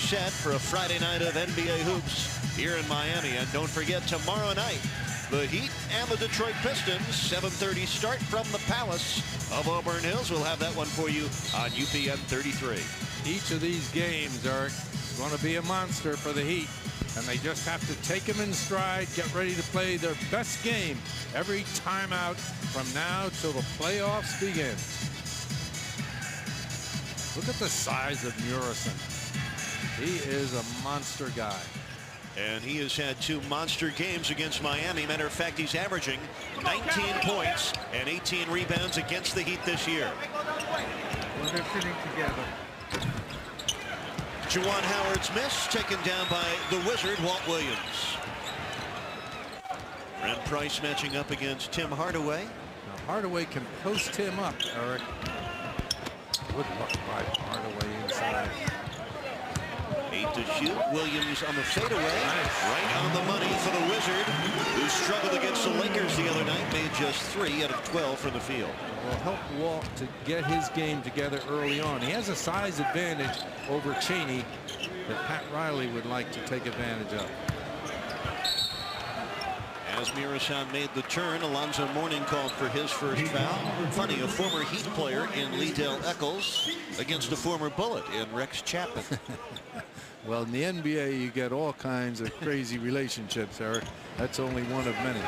set for a Friday night of NBA hoops here in Miami. And don't forget, tomorrow night, the Heat and the Detroit Pistons, 7:30 start from the Palace of Auburn Hills. We'll have that one for you on UPN 33. Each of these games are going to be a monster for the Heat, and they just have to take them in stride, get ready to play their best game every time out from now till the playoffs begin. Look at the size of Murison. He is a monster guy. And he has had 2 monster games against Miami. Matter of fact, he's averaging 19 points and 18 rebounds against the Heat this year. Well, they're sitting together. Juwan Howard's miss taken down by the Wizard, Walt Williams. Brent Price matching up against Tim Hardaway. Now Hardaway can post him up, Eric. Good luck by Hardaway inside. 8 to shoot. Williams on the fadeaway. Nice. Right on the money for the Wizard, who struggled against the Lakers the other night. Made just 3 out of 12 from the field. Will help Walt to get his game together early on. He has a size advantage over Cheney that Pat Riley would like to take advantage of. As Murison made the turn, Alonzo Mourning called for his first foul. Funny, a former Heat player in Liddell Eccles against a former Bullet in Rex Chapman. Well, in the NBA, you get all kinds of crazy relationships, Eric. That's only one of many.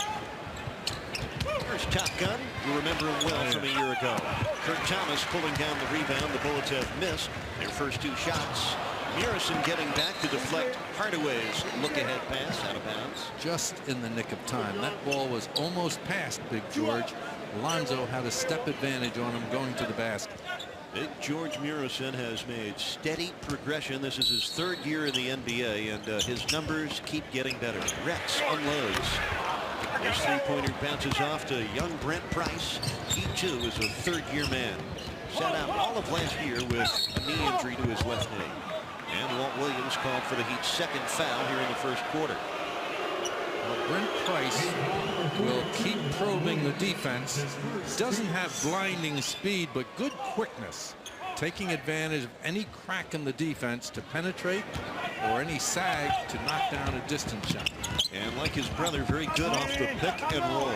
Here's Top Gun. You remember him well from a year ago. Kurt Thomas pulling down the rebound. The Bullets have missed their first 2 shots. Murison getting back to deflect Hardaway's look-ahead pass out of bounds. Just in the nick of time. That ball was almost past Big George. Alonzo had a step advantage on him going to the basket. Big George Murison has made steady progression. This is his 3rd year in the NBA, and his numbers keep getting better. Rex unloads. His 3-pointer bounces off to young Brent Price. He, too, is a 3rd-year man. Sat out all of last year with a knee injury to his left knee. And Walt Williams called for the Heat's 2nd foul here in the 1st quarter. Well, Brent Price will keep probing the defense. Doesn't have blinding speed, but good quickness. Taking advantage of any crack in the defense to penetrate or any sag to knock down a distance shot. And like his brother, very good off the pick and roll.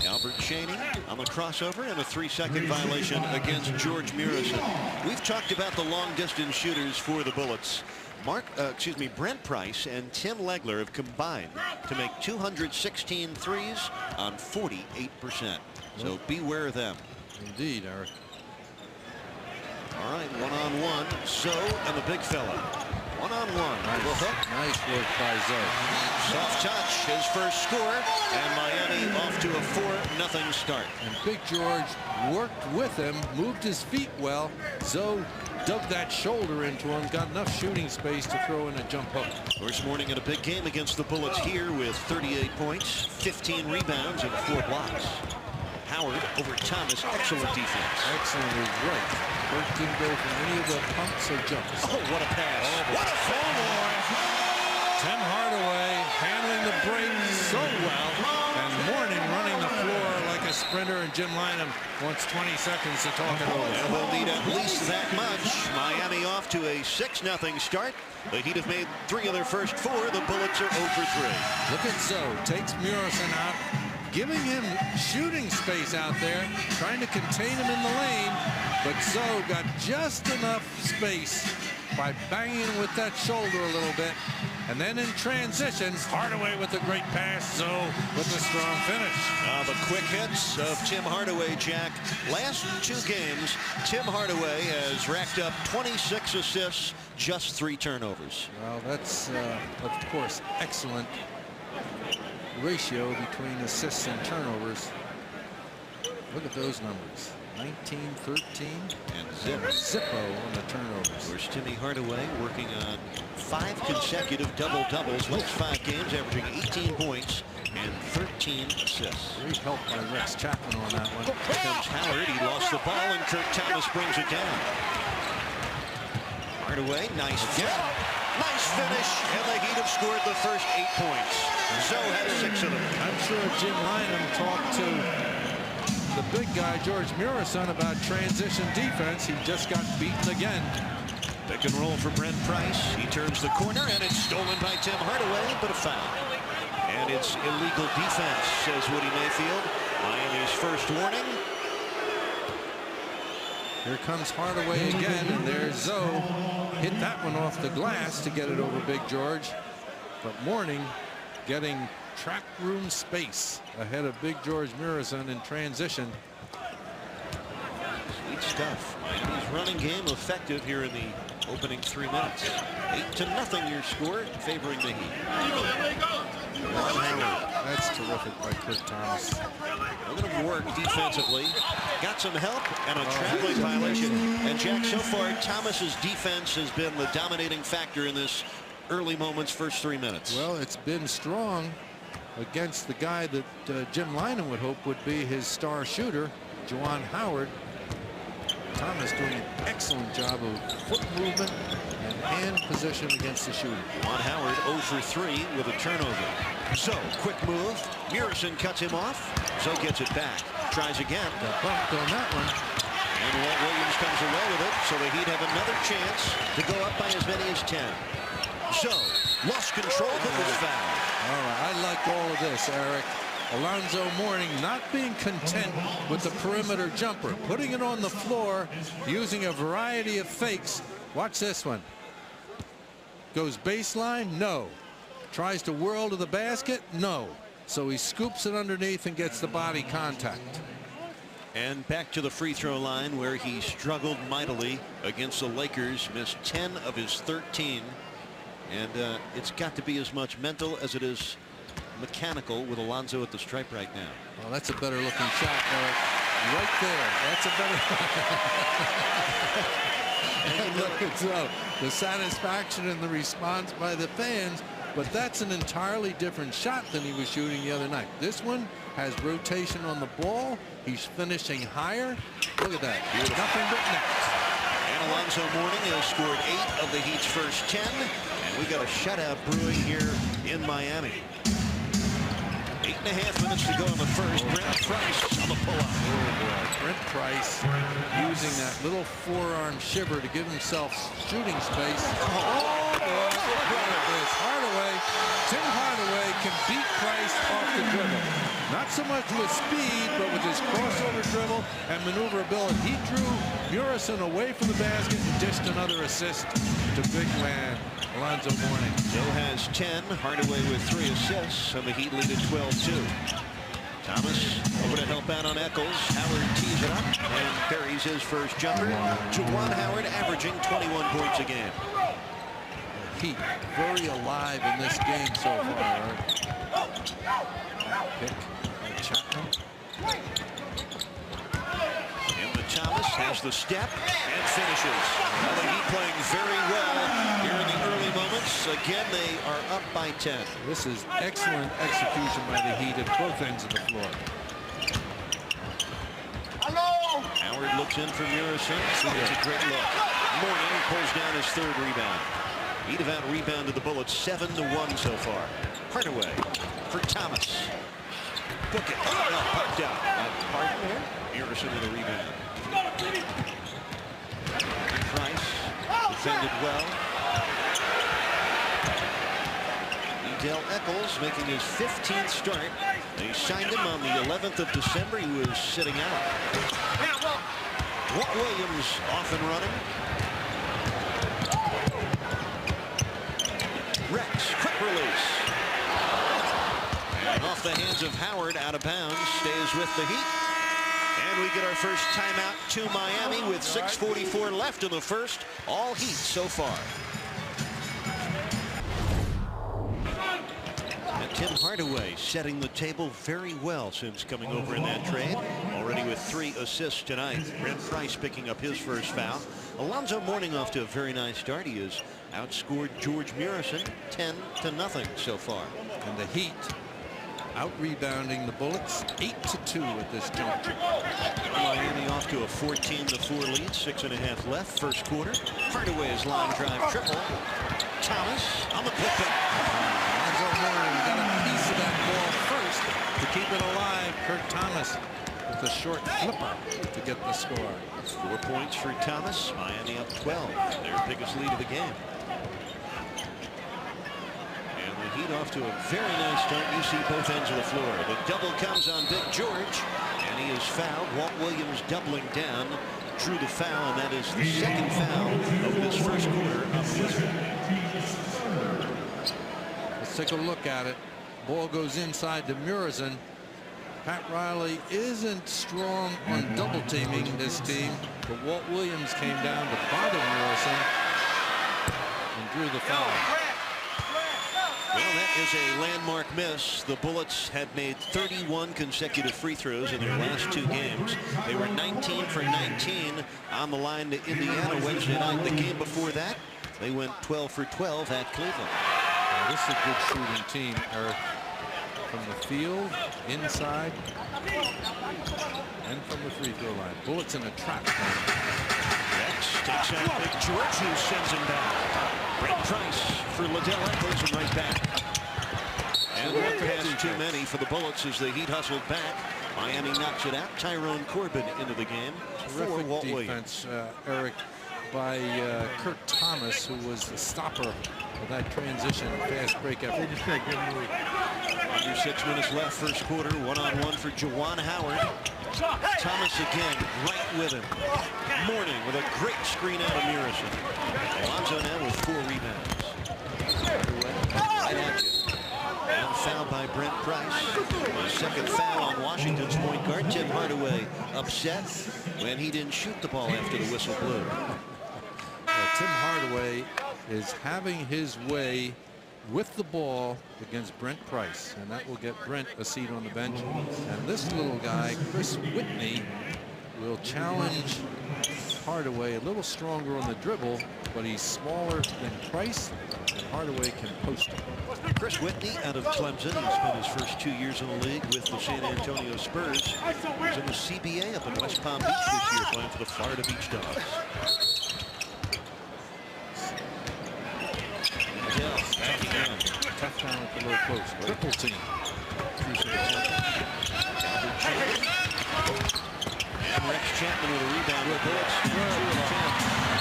Albert Cheney on the crossover and a 3-second violation against George Murison. We've talked about the long-distance shooters for the Bullets. Brent Price and Tim Legler have combined to make 216 threes on 48%. So beware of them. Indeed, Eric. All right, one-on-one. So and the big fella. One-on-one. Nice work by Zoe. Soft touch, his first score, and Miami off to a 4-0 start. And Big George worked with him, moved his feet well. Zoe dug that shoulder into him, got enough shooting space to throw in a jump hook. Of course, Mourning in a big game against the Bullets here with 38 points, 15 rebounds, and 4 blocks. Howard over Thomas, excellent defense. Excellent is right. Burt didn't go for any of the pumps or jumps. Oh, what a pass. What a Oh, boy. Tim Hardaway handling the break so well. And Mourning running the floor like a sprinter, and Jim Lynam wants 20 seconds to talk it over. And they'll need at least that much. Miami off to a 6-0 start. The Heat have made 3 of their first 4. The Bullets are 0 for 3. Look at Zoe. Takes Murison out, giving him shooting space out there, trying to contain him in the lane. But Zoe got just enough space by banging with that shoulder a little bit. And then in transition, Hardaway with a great pass, Zoe with a strong finish. The quick hits of Tim Hardaway, Jack. Last 2 games, Tim Hardaway has racked up 26 assists, just 3 turnovers. Well, that's, of course, excellent ratio between assists and turnovers. Look at those numbers. 19, 13, and Zippo on the turnovers. Where's Timmy Hardaway working on 5 consecutive double-doubles. Last 5 games, averaging 18 points and 13 assists. Great help by Rex Chapman on that one. Here comes Howard. He lost the ball, and Kurt Thomas brings it down. Hardaway, nice get. Nice finish, and the Heat have scored the first 8 points. Zoe has 6 of them. I'm sure Jim Lynam talked to the big guy, George Murison, about transition defense. He just got beaten again. Pick and roll for Brent Price. He turns the corner, and it's stolen by Tim Hardaway, but a foul. And it's illegal defense, says Woody Mayfield. Miami's first warning. Here comes Hardaway again, and there's Zoe. Hit that one off the glass to get it over Big George. But Mourning getting track room space ahead of Big George Murison in transition. Sweet stuff. Miami's running game effective here in the opening 3 minutes. 8-0 your score, favoring the Heat. That's terrific by Kurt Thomas. A little work defensively. Got some help and a traveling violation. And Jack, so far, Thomas's defense has been the dominating factor in this early moments, first 3 minutes. Well, it's been strong against the guy that Jim Lynam would hope would be his star shooter, Juwan Howard. Thomas doing an excellent job of foot movement and hand position against the shooter. Juwan Howard 0 for 3 with a turnover. So, quick move. Murison cuts him off. So gets it back. Tries again. Got bumped on that one. And Walt Williams comes away with it, so the Heat have another chance to go up by as many as 10. So, lost control, but was fouled. All right, I like all of this, Eric. Alonzo Mourning not being content with the perimeter jumper, putting it on the floor, using a variety of fakes. Watch this one. Goes baseline, no. Tries to whirl to the basket, no. So he scoops it underneath and gets the body contact. And back to the free throw line where he struggled mightily against the Lakers, missed 10 of his 13. And it's got to be as much mental as it is mechanical with Alonzo at the stripe right now. Well, that's a better looking shot, Eric. Right there. That's a better. And look at the satisfaction and the response by the fans. But that's an entirely different shot than he was shooting the other night. This one has rotation on the ball. He's finishing higher. Look at that. Nothing but net. And Alonzo Mourning has scored 8 of the Heat's first 10. And we got a shutout brewing here in Miami. 8.5 minutes to go in the first. Brent Price on the pull-up. Oh boy, Brent Price using that little forearm shiver to give himself shooting space. Oh boy, look at this. Hardaway, Tim Hardaway can beat Price off the dribble. Not so much with speed, but with his crossover dribble and maneuverability. He drew Murison away from the basket and dished another assist to big man Alonzo Mourning. Joe has 10. Hardaway with 3 assists, and the Heat lead at 12-2. Thomas over to help out on Eccles. Howard tees it up and buries his first jumper. Juwan Howard averaging 21 points a game. Heat very alive in this game so far. Pick by Chapman. And the Thomas has the step and finishes. Now the Heat playing very well here in the early moments. Again, they are up by 10. This is excellent execution by the Heat at both ends of the floor. Howard looks in for Murison. It's a great look. Mourning pulls down his 3rd rebound. Heat have out-rebounded the Bullets 7-1 so far. Hardaway for Thomas. Book it. Oh, no, popped out. Pardon there. Murison with a rebound. Price defended well. Edel Eccles making his 15th start. They signed him on the 11th of December. He was sitting out. Walt Williams off and running. Rex, quick release. And off the hands of Howard, out of bounds, stays with the Heat. And we get our first timeout to Miami with 6:44 left in the first. All Heat so far. And Tim Hardaway setting the table very well since coming over in that trade. Already with 3 assists tonight. Brent Price picking up his first foul. Alonzo Mourning off to a very nice start. He has outscored George Murison 10-0 so far. And the Heat out-rebounding the Bullets 8-2 at this juncture. Miami off to a 14-4 lead. 6.5 left, first quarter. Hardaway's line drive triple. Thomas on the putback. Alonzo Mourning got a piece of that ball first to keep it alive. Kurt Thomas with a short flipper to get the score. 4 points for Thomas. Miami up 12. Their biggest lead of the game. And the Heat off to a very nice start. You see both ends of the floor. The double comes on Big George, and he is fouled. Walt Williams doubling down, drew the foul, and that is the second foul of this first quarter of the Wizards. Let's take a look at it. Ball goes inside to Murison. Pat Riley isn't strong on double teaming this team, but Walt Williams came down to bother Murison and drew the foul. Well, that is a landmark miss. The Bullets had made 31 consecutive free throws in their last 2 games. They were 19 for 19 on the line to Indiana Wednesday night. The game before that, they went 12 for 12 at Cleveland. Now, this is a good shooting team, Eric. From the field, inside, and from the free throw line. Bullets in a trap. Rex takes out Big George, who sends him back. Brent Price for Liddell, throws him right back. And one pass too many for the Bullets as the Heat hustled back. Miami knocks it out. Tyrone Corbin into the game for Walt Williams. Eric, by Kurt Thomas, who was the stopper of that transition fast break effort. They just said good move. Under 6 minutes left, first quarter. One-on-one for Juwan Howard. Thomas again, right with him. Mourning with a great screen out of Murison. Alonzo now with 4 rebounds. Right at you. And fouled by Brent Price. A second foul on Washington's point guard. Tim Hardaway upset when he didn't shoot the ball after the whistle blew. Tim Hardaway is having his way with the ball against Brent Price, and that will get Brent a seat on the bench. And this little guy, Chris Whitney, will challenge Hardaway, a little stronger on the dribble, but he's smaller than Price, and Hardaway can post him. Chris Whitney out of Clemson. He spent his first 2 years in the league with the San Antonio Spurs. He was in the CBA up in West Palm Beach this year, playing for the Florida Beach Dogs. Back again. Tough down at the low post. Triple team. And Rex Chapman with a rebound with Bullets. 2 of 10.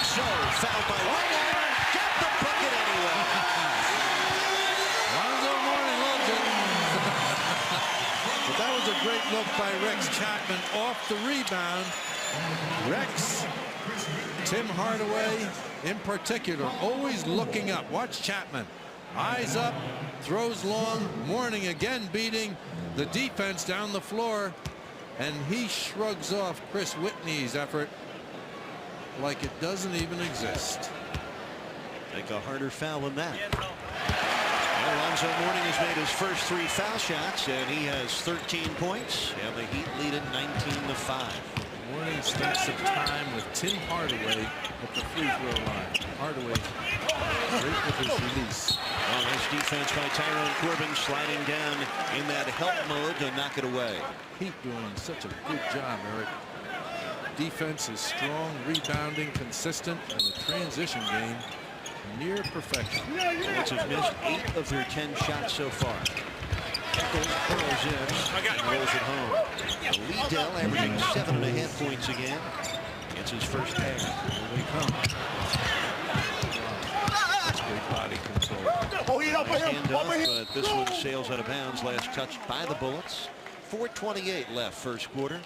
So fouled by White. Got the bucket anyway. Lonzo Mourning loves it. But that was a great look by Rex Chapman off the rebound. Rex, Tim Hardaway in particular, always looking up. Watch Chapman. Eyes up, throws long. Mourning again beating the defense down the floor. And he shrugs off Chris Whitney's effort like it doesn't even exist. Take a harder foul than that. Alonzo Mourning has made his first 3 foul shots, and he has 13 points, and the Heat lead it 19-5. Mourning spent some time with Tim Hardaway at the free throw line. Hardaway great with his release. Well, nice defense by Tyrone Corbin, sliding down in that help mode to knock it away. Heat doing such a good job, Eric. Defense is strong, rebounding, consistent, and the transition game near perfection. Bullets have missed 8 of their 10 shots so far. Eccles curls in and rolls it home. Liddell averaging 7.5 points again. It's his first pair. Here they come. That's great body control. Handoff, but this one sails out of bounds. Last touched by the Bullets. 4:28 left first quarter.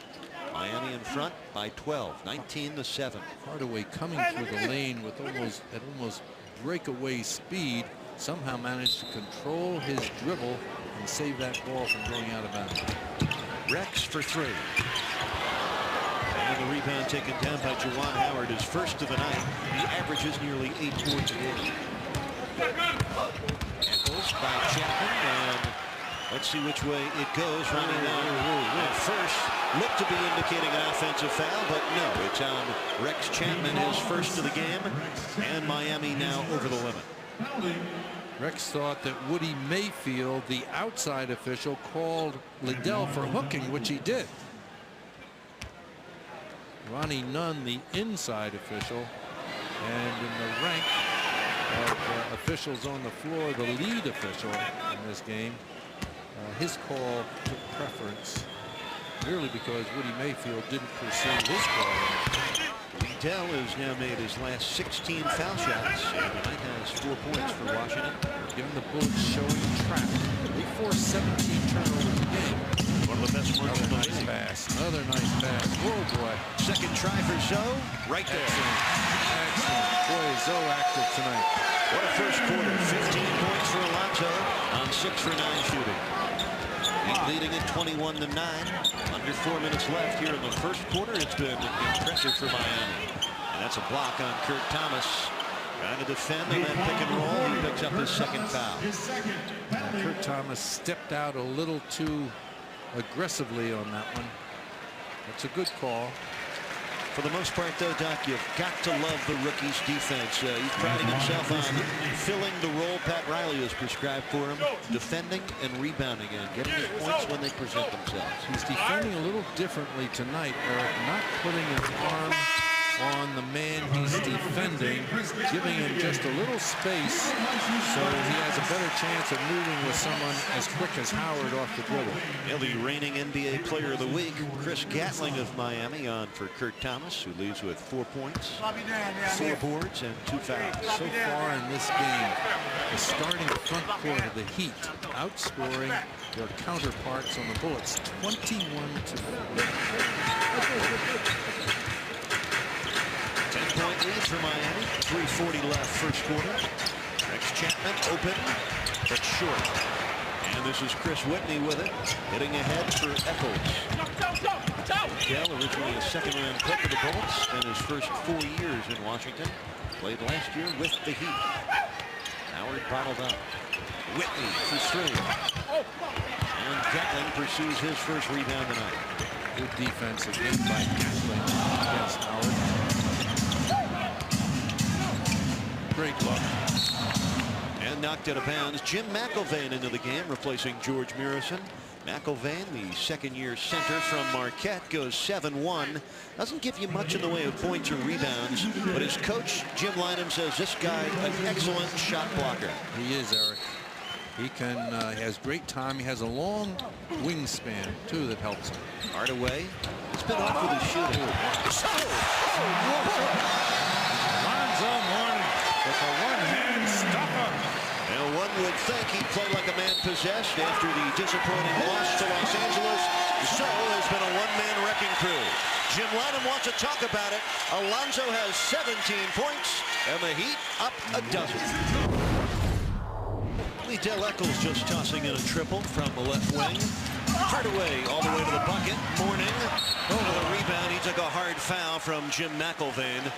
Miami in front by 12, 19-7. Hardaway coming through the lane with almost breakaway speed. Somehow managed to control his dribble and save that ball from going out of bounds. Rex for 3. And the rebound taken down by Juwan Howard, his first of the night. He averages nearly 8 points a game. Eccles by Chapman, and let's see which way it goes. Running at first looked to be indicating an offensive foul, but no, it's on Rex Chapman, his first of the game, and Miami now over the limit. Rex thought that Woody Mayfield, the outside official, called Liddell for hooking, which he did. Ronnie Nunn, the inside official, and in the rank of officials on the floor, the lead official in this game, his call took preference merely because Woody Mayfield didn't pursue his ball. Liddell has now made his last 16 foul shots, and tonight has 4 points for Washington. Given the Bullets showing traffic, they forced 17 turnovers a game. One of the best ones in the Nice league. pass. Another nice pass. Oh boy. Second try for Zoe, right there. Excellent. Boy, is Zoe active tonight. What a first quarter. 15 points for Alonzo on 6 for 9 shooting. Heat leading at 21-9. Under 4 minutes left here in the first quarter. It's been impressive for Miami. And that's a block on Kurt Thomas. Trying to defend on that pick and roll. He picks up his second foul. Kurt Thomas stepped out a little too aggressively on that one. That's a good call. For the most part, though, Doc, you've got to love the rookie's defense. He's priding himself on filling the role Pat Riley has prescribed for him, defending and rebounding and getting his points when they present themselves. He's defending a little differently tonight, Eric, not putting his arm on the man he's defending, giving him just a little space so he has a better chance of moving with someone as quick as Howard off the dribble. Yeah, the reigning NBA Player of the Week, Chris Gatling of Miami, on for Kurt Thomas, who leaves with 4 points, 4 boards, and 2 fouls. So far in this game, the starting front court of the Heat outscoring their counterparts on the Bullets 21-4. 10-point lead for Miami. 3:40 left first quarter. Rex Chapman open, but short. And this is Chris Whitney with it, hitting ahead for Eccles. Dell, originally a second-round pick of the Bullets, spent his first 4 years in Washington. Played last year with the Heat. Howard bottled up. Whitney for 3. And Gatling pursues his first rebound tonight. Good defense again by Gatling against Howard. Great look. And knocked out of bounds. Jim McIlvaine into the game, replacing George Murison. McIlvaine, the second-year center from Marquette, goes 7-1. Doesn't give you much in the way of points or rebounds, but his coach, Jim Lynam, says this guy an excellent shot blocker. He is, Eric. He has great time. He has a long wingspan, too, that helps him. Hardaway, it's been off with his shooting. Lonzo Mourning with a one-hand stopper. Now, one would think he'd play like a man possessed after the disappointing loss to Los Angeles. So has been a one-man wrecking crew. Jim Lynam wants to talk about it. Alonzo has 17 points, and the Heat up a dozen. Liddell Eccles just tossing in a triple from the left wing. Hardaway all the way to the bucket. Mourning over the rebound. He took a hard foul from Jim McIlvaine.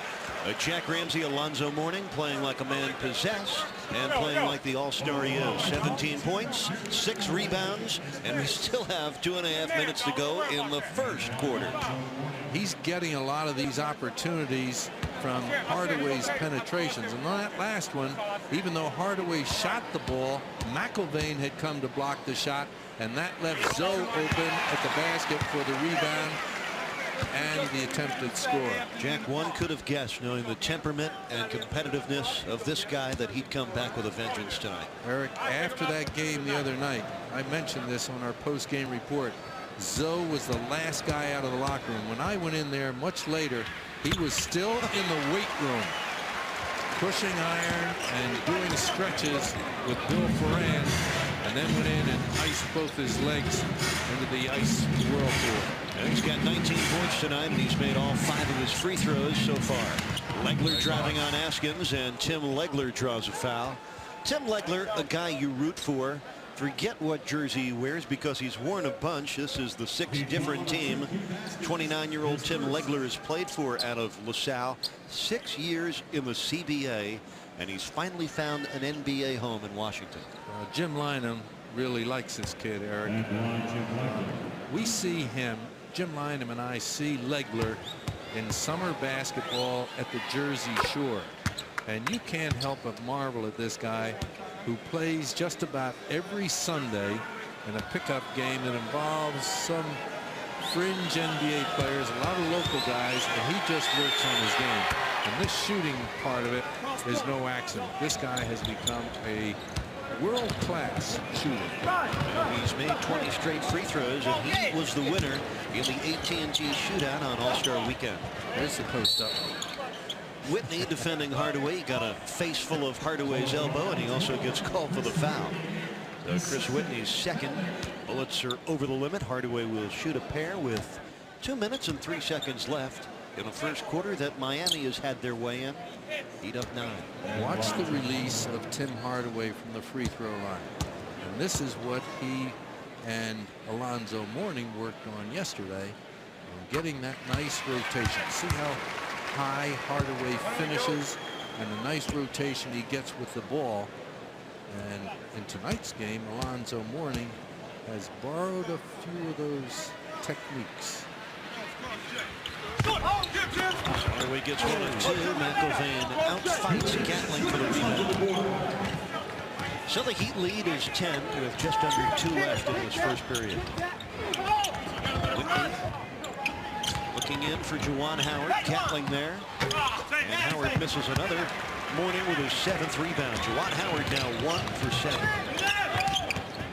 Jack Ramsey, Alonzo Mourning playing like a man possessed and playing like the all-star he is. 17 points, 6 rebounds, and we still have 2.5 minutes to go in the first quarter. He's getting a lot of these opportunities from Hardaway's penetrations. And that last one, even though Hardaway shot the ball, McIlvaine had come to block the shot, and that left Zoe open at the basket for the rebound and the attempted score. Jack, one could have guessed, knowing the temperament and competitiveness of this guy, that he'd come back with a vengeance tonight. Eric, after that game the other night, I mentioned this on our post-game report, Zoe was the last guy out of the locker room. When I went in there much later, he was still in the weight room, pushing iron and doing stretches with Bill Ferran, and then went in and iced both his legs into the ice whirlpool. And he's got 19 points tonight, and he's made all 5 of his free throws so far. Legler driving on Askins, and Tim Legler draws a foul. Tim Legler, a guy you root for. Forget what jersey he wears, because he's worn a bunch. This is the 6th different team 29-year-old Tim Legler has played for out of LaSalle. 6 years in the CBA, and he's finally found an NBA home in Washington. Jim Lynam really likes this kid, Eric. We see him, Jim Lynam and I see Legler in summer basketball at the Jersey Shore. And you can't help but marvel at this guy who plays just about every Sunday in a pickup game that involves some fringe NBA players, a lot of local guys, and he just works on his game. And this shooting part of it is no accident. This guy has become a world-class shooter. And he's made 20 straight free throws, and he was the winner in the AT&T shootout on All-Star Weekend. There's the post up. Whitney defending Hardaway. He got a face full of Hardaway's elbow, and he also gets called for the foul. So Chris Whitney's second. Bullets are over the limit. Hardaway will shoot a pair with 2 minutes and 3 seconds left in the first quarter that Miami has had their way in. Heat up 9. Watch the release of Tim Hardaway from the free throw line. And this is what he and Alonzo Mourning worked on yesterday, on getting that nice rotation. See how high Hardaway finishes and the nice rotation he gets with the ball. And in tonight's game, Alonzo Mourning has borrowed a few of those techniques. Hardaway gets 1 and 2. McIlvain outfights Gatling for the rebound. So the Heat lead is 10 with just under 2 left in this first period. Whitney looking in for Juwan Howard. Gatling there. And Howard misses another. Mourning with his 7th rebound. Juwan Howard now 1 for 7.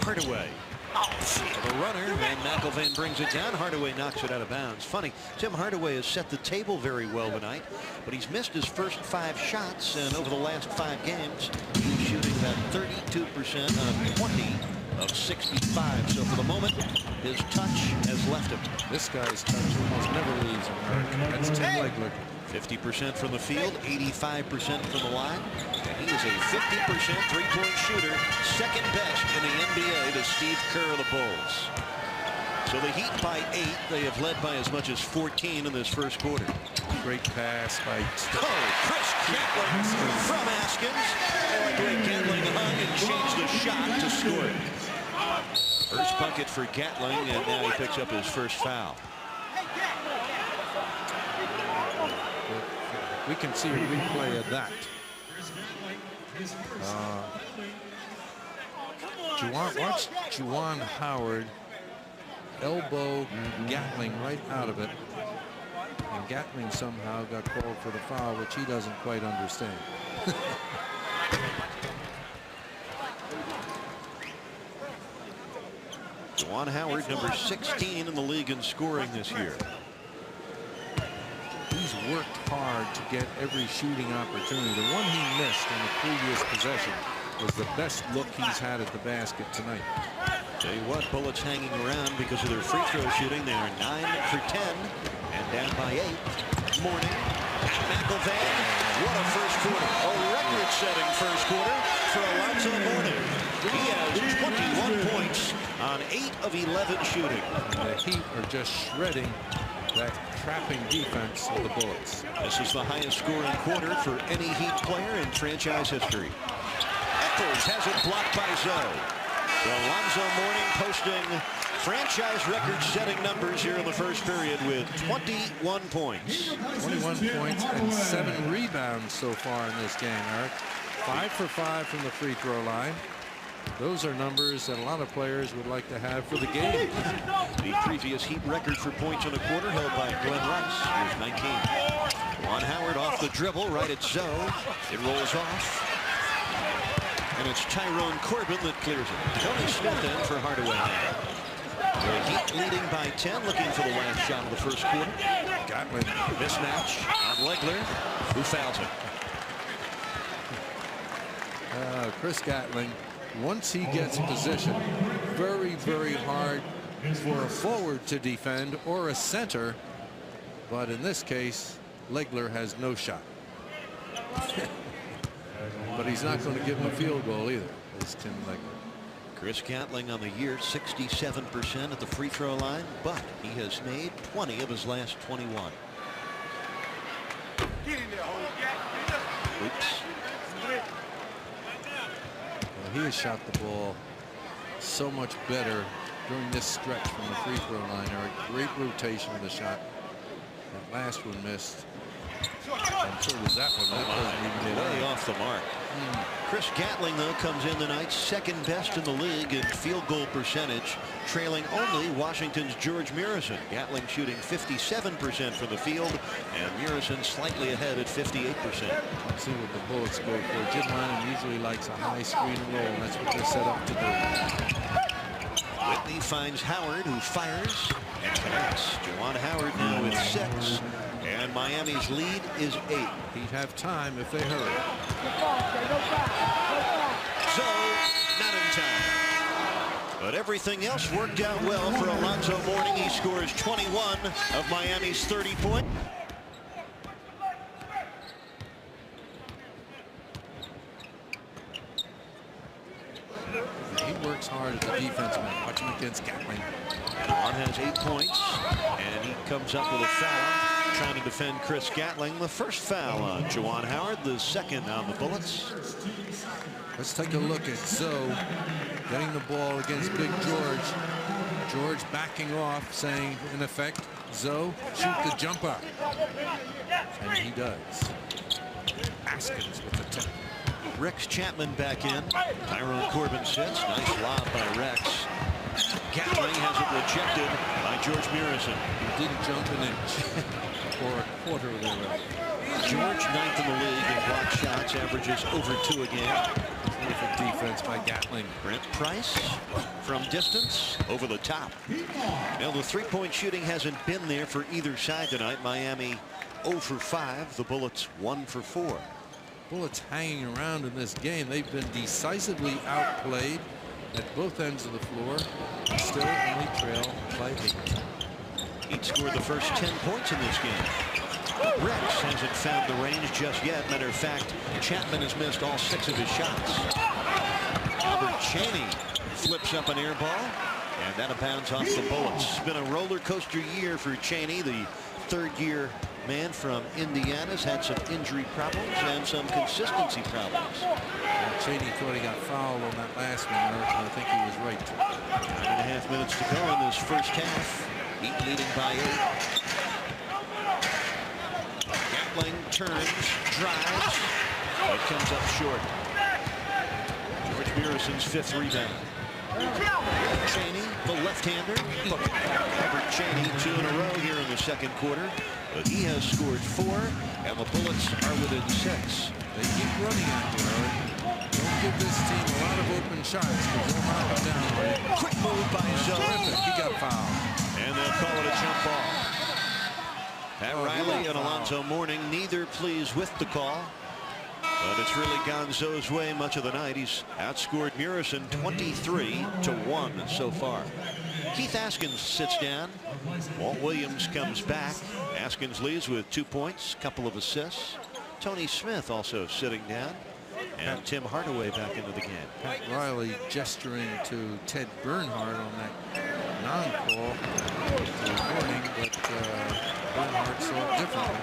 Hardaway. The runner, and McIlvain brings it down. Hardaway knocks it out of bounds. Funny, Tim Hardaway has set the table very well tonight, but he's missed his first 5 shots, and over the last 5 games, he's shooting about 32% on 20 of 65. So for the moment, his touch has left him. This guy's touch almost never leaves him, Eric. That's Tim Legler. 50% from the field, 85% from the line. And he is a 50% three-point shooter, second best in the NBA to Steve Kerr of the Bulls. So the Heat by 8. They have led by as much as 14 in this first quarter. Great pass by Chris Gatling from Askins. And Greg Gatling hung and changed the shot to score it. First bucket for Gatling, and now he picks up his first foul. We can see a replay of that. Watch Juwan Howard elbow Gatling right out of it. And Gatling somehow got called for the foul, which he doesn't quite understand. Juwan Howard, number 16 in the league in scoring this year. He's worked hard to get every shooting opportunity. The one he missed in the previous possession was the best look he's had at the basket tonight. Tell you what, Bullets hanging around because of their free throw shooting. They are 9 for 10 and down by 8. Mourning at McIlvain. What a first quarter. A record-setting first quarter for Alonzo Mourning. He has 21 points on 8 of 11 shooting. And the Heat are just shredding that trapping defense of the Bullets. This is the highest scoring quarter for any Heat player in franchise history. Eccles has it blocked by Zoe. So Alonzo Mourning posting franchise record-setting numbers here in the first period with 21 points. 21 points and 7 rebounds so far in this game, Eric. 5 for 5 from the free throw line. Those are numbers that a lot of players would like to have for the game. The previous Heat record for points in a quarter held by Glenn Rice. Here's 19. Juwan Howard off the dribble right at Zoe. It rolls off. And it's Tyrone Corbin that clears it. Tony Smith in for Hardaway now. The Heat leading by 10, looking for the last shot of the first quarter. Gatling Mismatch on Legler, who fouls him. Chris Gatling, once he gets position, very, very hard for a forward to defend or a center. But in this case, Legler has no shot. But he's not going to give him a field goal either, as Tim Legler. Chris Gatling on the year, 67% at the free throw line, but he has made 20 of his last 21. Oops. Well, he has shot the ball so much better during this stretch from the free throw line. A great rotation of the shot. That last one missed. And so was that one. That wasn't even way off the mark. Chris Gatling, though, comes in tonight second best in the league in field goal percentage, trailing only Washington's George Murison. Gatling shooting 57% from the field, and Murison slightly ahead at 58%. Let's see what the Bullets go for. Jim Lanham usually likes a high screen and roll, and that's what they're set up to do. Whitney finds Howard, who fires and connects. Juwan Howard now with 6, and Miami's lead is 8. He'd have time if they hurry. So, not in time. But everything else worked out well for Alonzo Mourning. He scores 21 of Miami's 30 points. He works hard at the defense, man. Watch him against Gatling. Juwan has 8 points, and he comes up with a foul, trying to defend Chris Gatling. The first foul on Juwan Howard, the second on the Bullets. Let's take a look at Zoe getting the ball against Big George. George backing off, saying, in effect, Zoe, shoot the jumper. And he does. Askins with the tip. Rex Chapman back in. Tyrone Corbin sits. Nice lob by Rex. Gatling has it rejected by George Murison. He didn't jump an inch or a quarter of the way. George, 9th in the league in block shots, averages over 2 a game. Terrific defense by Gatling. Brent Price from distance, over the top. Now the three-point shooting hasn't been there for either side tonight. Miami 0 for 5. The Bullets 1 for 4. Bullets hanging around in this game. They've been decisively outplayed at both ends of the floor. Still only trail by 8. He'd scored the first 10 points in this game. Rex hasn't found the range just yet. Matter of fact, Chapman has missed all 6 of his shots. Albert Cheney flips up an air ball, and that bounds off the Bullets. It's been a roller coaster year for Cheney, the third-year man from Indiana's had some injury problems and some consistency problems. Cheney thought he got fouled on that last one, and I think he was right. 9.5 minutes to go in this first half. Heat leading by 8. Gatling turns, drives. It comes up short. George Murison's 5th rebound. Cheney, the left-hander. Look, Albert Cheney, 2 in a row here in the second quarter. But he has scored 4, and the Bullets are within 6. They keep running at you, Eric. Don't give this team a lot of open shots because they'll knock them down on you. Quick move by Zoe. He got fouled. And they'll call it a jump ball. Pat Riley and foul. Alonzo Mourning neither pleased with the call. But it's really gone Zoe's way much of the night. He's outscored Murison 23-1 so far. Keith Askins sits down. Walt Williams comes back. Askins leads with 2 points, couple of assists. Tony Smith also sitting down. And Tim Hardaway back into the game. Pat Riley gesturing to Ted Bernhardt on that non-call this morning, but Bernhardt saw it differently.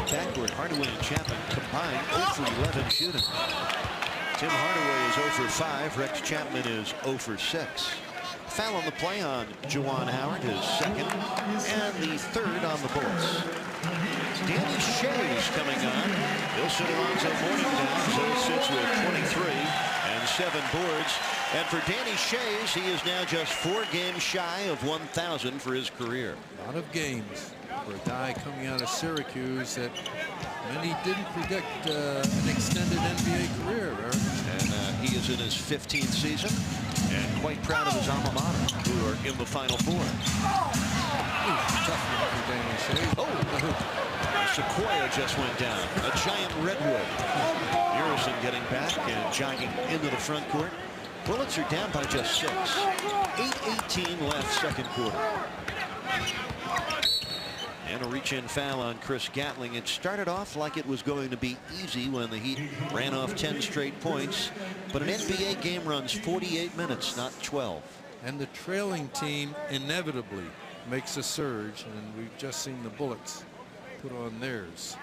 Backward, Hardaway and Chapman combined 0 for 11 shooting. Tim Hardaway is 0 for 5. Rex Chapman is 0 for 6. Foul on the play on Juwan Howard, his 2nd, and the 3rd on the Bullets. Danny Shea is coming on. He'll sit Alonzo Mourning down. Zoe sits with 23 and 7 boards. And for Danny Shays, he is now just 4 games shy of 1,000 for his career. A lot of games for a guy coming out of Syracuse that many didn't predict an extended NBA career, Eric. And he is in his 15th season and quite proud of his alma mater, who are in the Final Four. Ooh, tough one for Danny Shea. Oh, Sequoia just went down. A giant redwood. Murison getting back and jogging into the front court. Bullets are down by just 6. 8:18 left, second quarter. And a reach-in foul on Chris Gatling. It started off like it was going to be easy when the Heat ran off 10 straight points. But an NBA game runs 48 minutes, not 12. And the trailing team inevitably makes a surge, and we've just seen the Bullets put on theirs.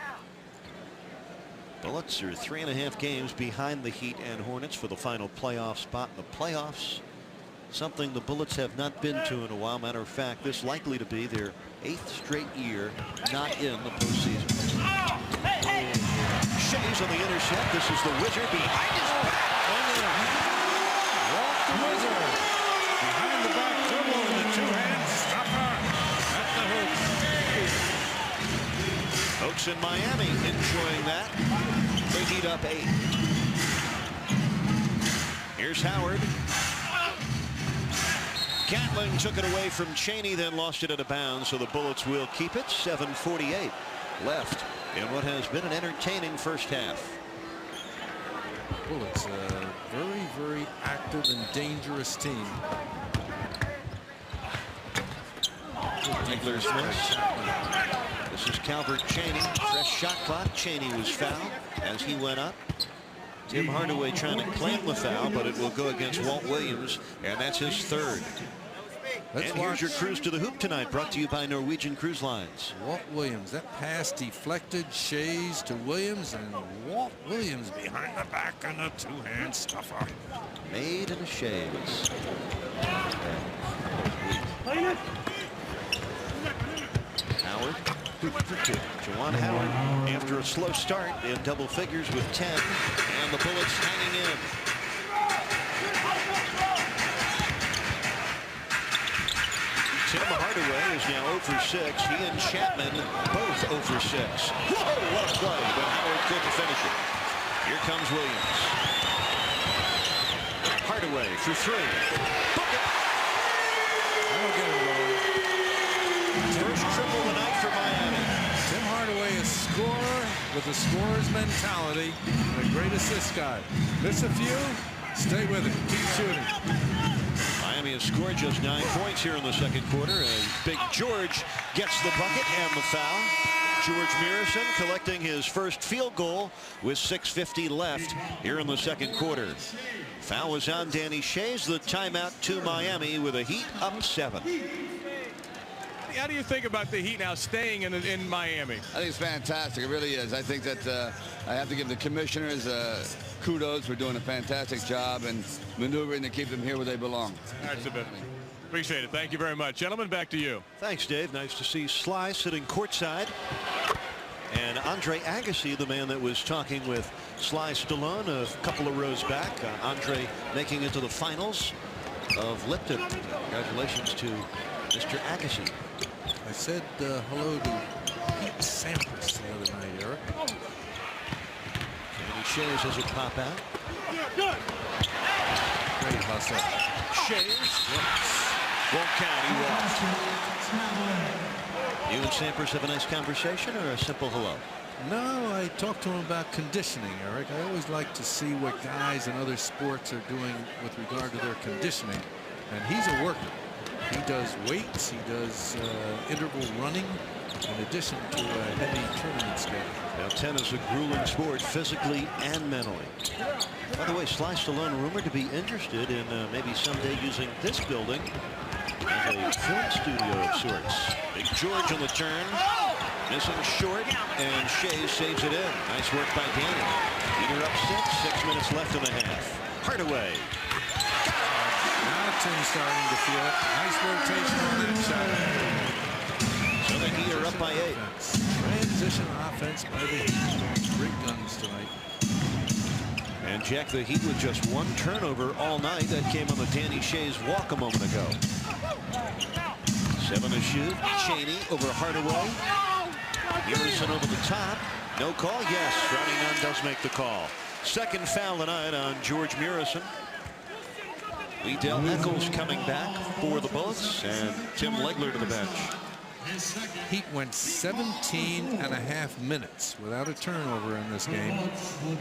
Bullets are 3.5 games behind the Heat and Hornets for the final playoff spot in the playoffs. something the Bullets have not been to in a while. Matter of fact, this likely to be their 8th straight year not in the postseason. Shays on the intercept. This is the Wizard behind his back. Walt the Wizard behind the back dribble and the two-hand stopper at the hook. Oaks in Miami enjoying that. They heat up 8. Here's Howard. Gatling took it away from Cheney, then lost it out of bounds, so the Bullets will keep it. 7:48 left in what has been an entertaining first half. Bullets, a very, very active and dangerous team. Ziegler's miss. This is Calvert Cheney. Fresh shot clock. Cheney was fouled as he went up. Tim Hardaway trying to claim the foul, but it will go against Walt Williams, and that's his 3rd. And here's your cruise to the hoop tonight, brought to you by Norwegian Cruise Lines. Walt Williams, that pass deflected. Shays to Williams, and Walt Williams behind the back and a two-hand stuffer. Made in a Shays. Howard, for 2. Juwan Howard, after a slow start in double figures with 10, and the Bullets hanging in. Tim Hardaway is now 0 for 6. He and Chapman both 0 for 6. Whoa, what a play, but Howard couldn't finish it. Here comes Williams. Hardaway for 3. Book it. That'll get it rolling. First triple of the night for Miami. Tim Hardaway, a scorer with a scorer's mentality, and a great assist guy. Miss a few, stay with it. Keep shooting. Miami has scored just 9 points here in the second quarter as Big George gets the bucket and the foul. George Murison collecting his first field goal with 6:50 left here in the second quarter. Foul was on Danny Shays. The timeout to Miami with a Heat up 7. How do you think about the Heat now staying in Miami? I think it's fantastic. It really is. I think that I have to give the commissioners kudos for doing a fantastic job and maneuvering to keep them here where they belong. That's a bit. Appreciate it. Thank you very much. Gentlemen, back to you. Thanks, Dave. Nice to see Sly sitting courtside. And Andre Agassi, the man that was talking with Sly Stallone a couple of rows back. Andre making it to the finals of Lipton. Congratulations to Mr. Agassi. I said hello to Pete Sampras the other night, Eric. And Shays has it pop out. Great hustle. Shays won't count. He walked. You and Sampras have a nice conversation or a simple hello? No, I talked to him about conditioning, Eric. I always like to see what guys in other sports are doing with regard to their conditioning. And he's a worker. He does weights, he does interval running, in addition to a heavy tournament schedule. Now, tennis is a grueling sport, physically and mentally. By the way, Sly Stallone rumored to be interested in maybe someday using this building as a film studio of sorts. Big George on the turn, missing short, and Shays saves it in. Nice work by Danny. Heater up 6 minutes left in the half. Hardaway. Now Tim's starting to feel it. Nice rotation on that shot. So the Heat are up by 8. Transition offense by the Heat. Great guns tonight. And Jack, the Heat with just 1 turnover all night. That came on the Danny Shays walk a moment ago. 7 to shoot. Cheney over Hardaway. Murison over the top. No call? Yes. Ronnie Nunn does make the call. Second foul tonight on George Murison. Liddell Eccles coming back for the Bullets, and Tim Legler to the bench. Heat went 17.5 minutes without a turnover in this game.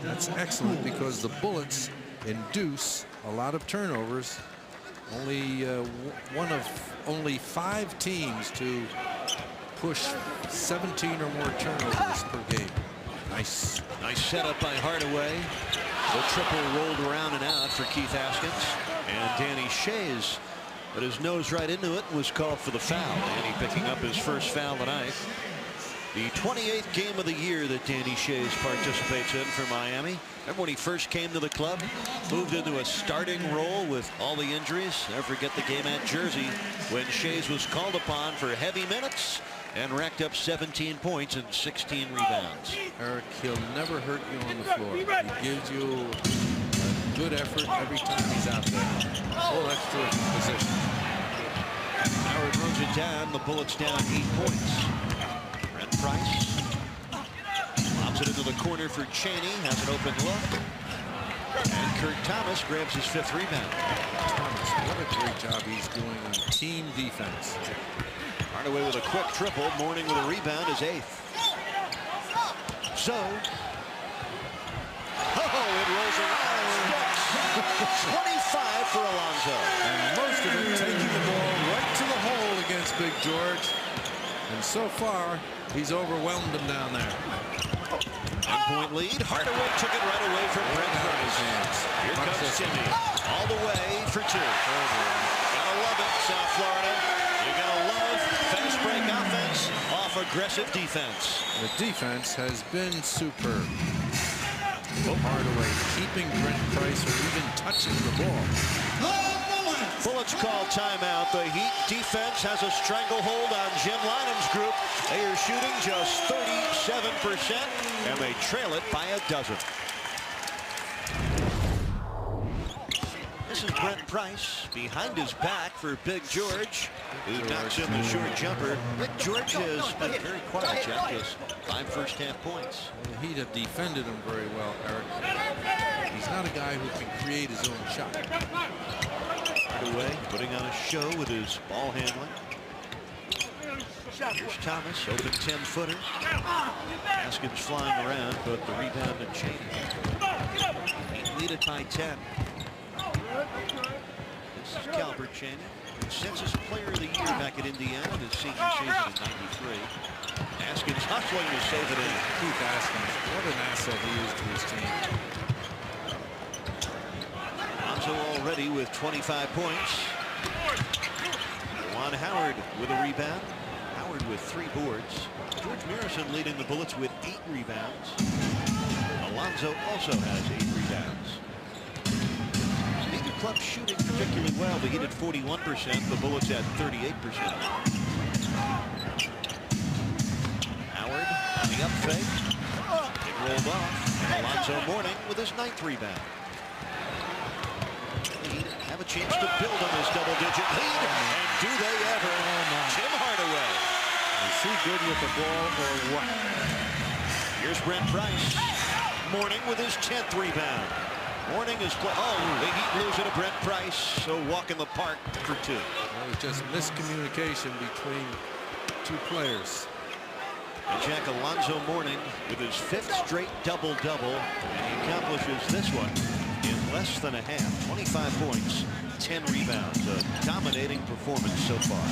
That's excellent because the Bullets induce a lot of turnovers. Only one of only 5 teams to push 17 or more turnovers per game. Nice Setup by Hardaway. The triple rolled around and out for Keith Askins. And Danny Shays put his nose right into it and was called for the foul. Danny picking up his first foul tonight. The 28th game of the year that Danny Shays participates in for Miami. Remember when he first came to the club? Moved into a starting role with all the injuries. Never forget the game at Jersey when Shays was called upon for heavy minutes and racked up 17 points and 16 rebounds. Eric, he'll never hurt you on the floor. He gives you a good effort every time he's out there. Oh, that's terrific position. Howard runs it down. The Bullets down 8 points. Brent Price lobs it into the corner for Chaney. Has an open look. And Kurt Thomas grabs his 5th rebound. Thomas, what a great job he's doing on team defense. Hardaway with a quick triple. Mourning with a rebound is 8th. So, it rolls around. 25 for Alonzo. And most of it taking the ball right to the hole against Big George. And so far, he's overwhelmed him down there. 1-point lead. Hardaway took it right away from Brent Price. Here comes Timmy. All the way for 2. Gotta love it, South Florida. You gotta love fast break offense off aggressive defense. The defense has been superb. Hardaway keeping Brent Price from even touching the ball. Bullets call timeout. The Heat defense has a stranglehold on Jim Lynam's group. They are shooting just 37%, and they trail it by a dozen. This is Brent Price behind his back for Big George, who knocks in the short jumper. Big George has been very quiet, Jack. Just 5 first-half points. The Heat have defended him very well, Eric. He's not a guy who can create his own shot. Hardaway putting on a show with his ball handling. Here's Thomas, open 10-footer. Haskins flying around, but the rebound to Chaney. Heat lead it by 10. This is Calbert Chaney, Consensus Player of the Year back at Indiana in his senior season in '93. Haskins hustling to save it in. Keith Haskins, what an asset he is to his team. Alonzo already with 25 points. Juwan Howard with a rebound. Howard with 3 boards. George Murison leading the Bullets with 8 rebounds. Alonzo also has 8 rebounds. Neither club shooting particularly well. The Heat at 41%. The Bullets at 38%. Howard on the up fake. It rolled off. And Alonzo Mourning with his 9th rebound. Have a chance to build on this double-digit lead, and do they ever? Tim Hardaway. Is he good with the ball or what? Here's Brent Price. Mourning with his 10th rebound. Mourning is the Heat lose it to Brent Price, so walk in the park for 2. That was just miscommunication between 2 players. And Jack, Alonzo Mourning with his 5th straight double-double, and he accomplishes this one in less than a half. 25 points, 10 rebounds. A dominating performance so far.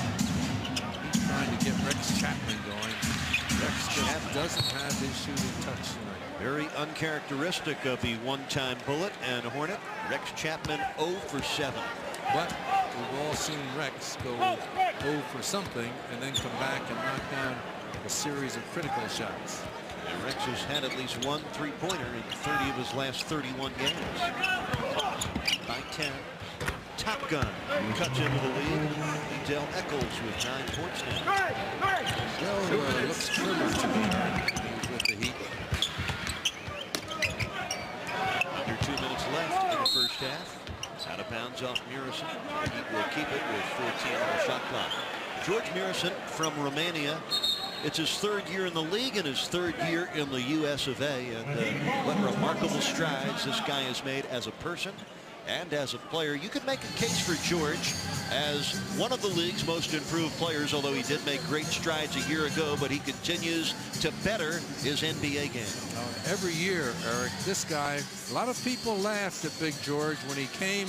He's trying to get Rex Chapman going. Rex just doesn't have his shooting touch tonight. Very uncharacteristic of the one-time Bullet and Hornet. Rex Chapman 0 for 7. But we've all seen Rex go 0 for something and then come back and knock down a series of critical shots. And Rex has had at least 1 3-pointer in 30 of his last 31 games. By 10. Top Gun cuts into the lead. Dell Eccles with 9 points now. Dell looks trimmer to me. He's with the Heat. Under 2 minutes left in the first half. Out of bounds off Murison. The Heat will keep it with 14 on the shot clock. George Murison from Romania. It's his 3rd year in the league and his 3rd year in the US of A. And what remarkable strides this guy has made as a person and as a player. You could make a case for George as one of the league's most improved players, although he did make great strides a year ago, but he continues to better his NBA game. Every year, Eric, this guy, a lot of people laughed at Big George when he came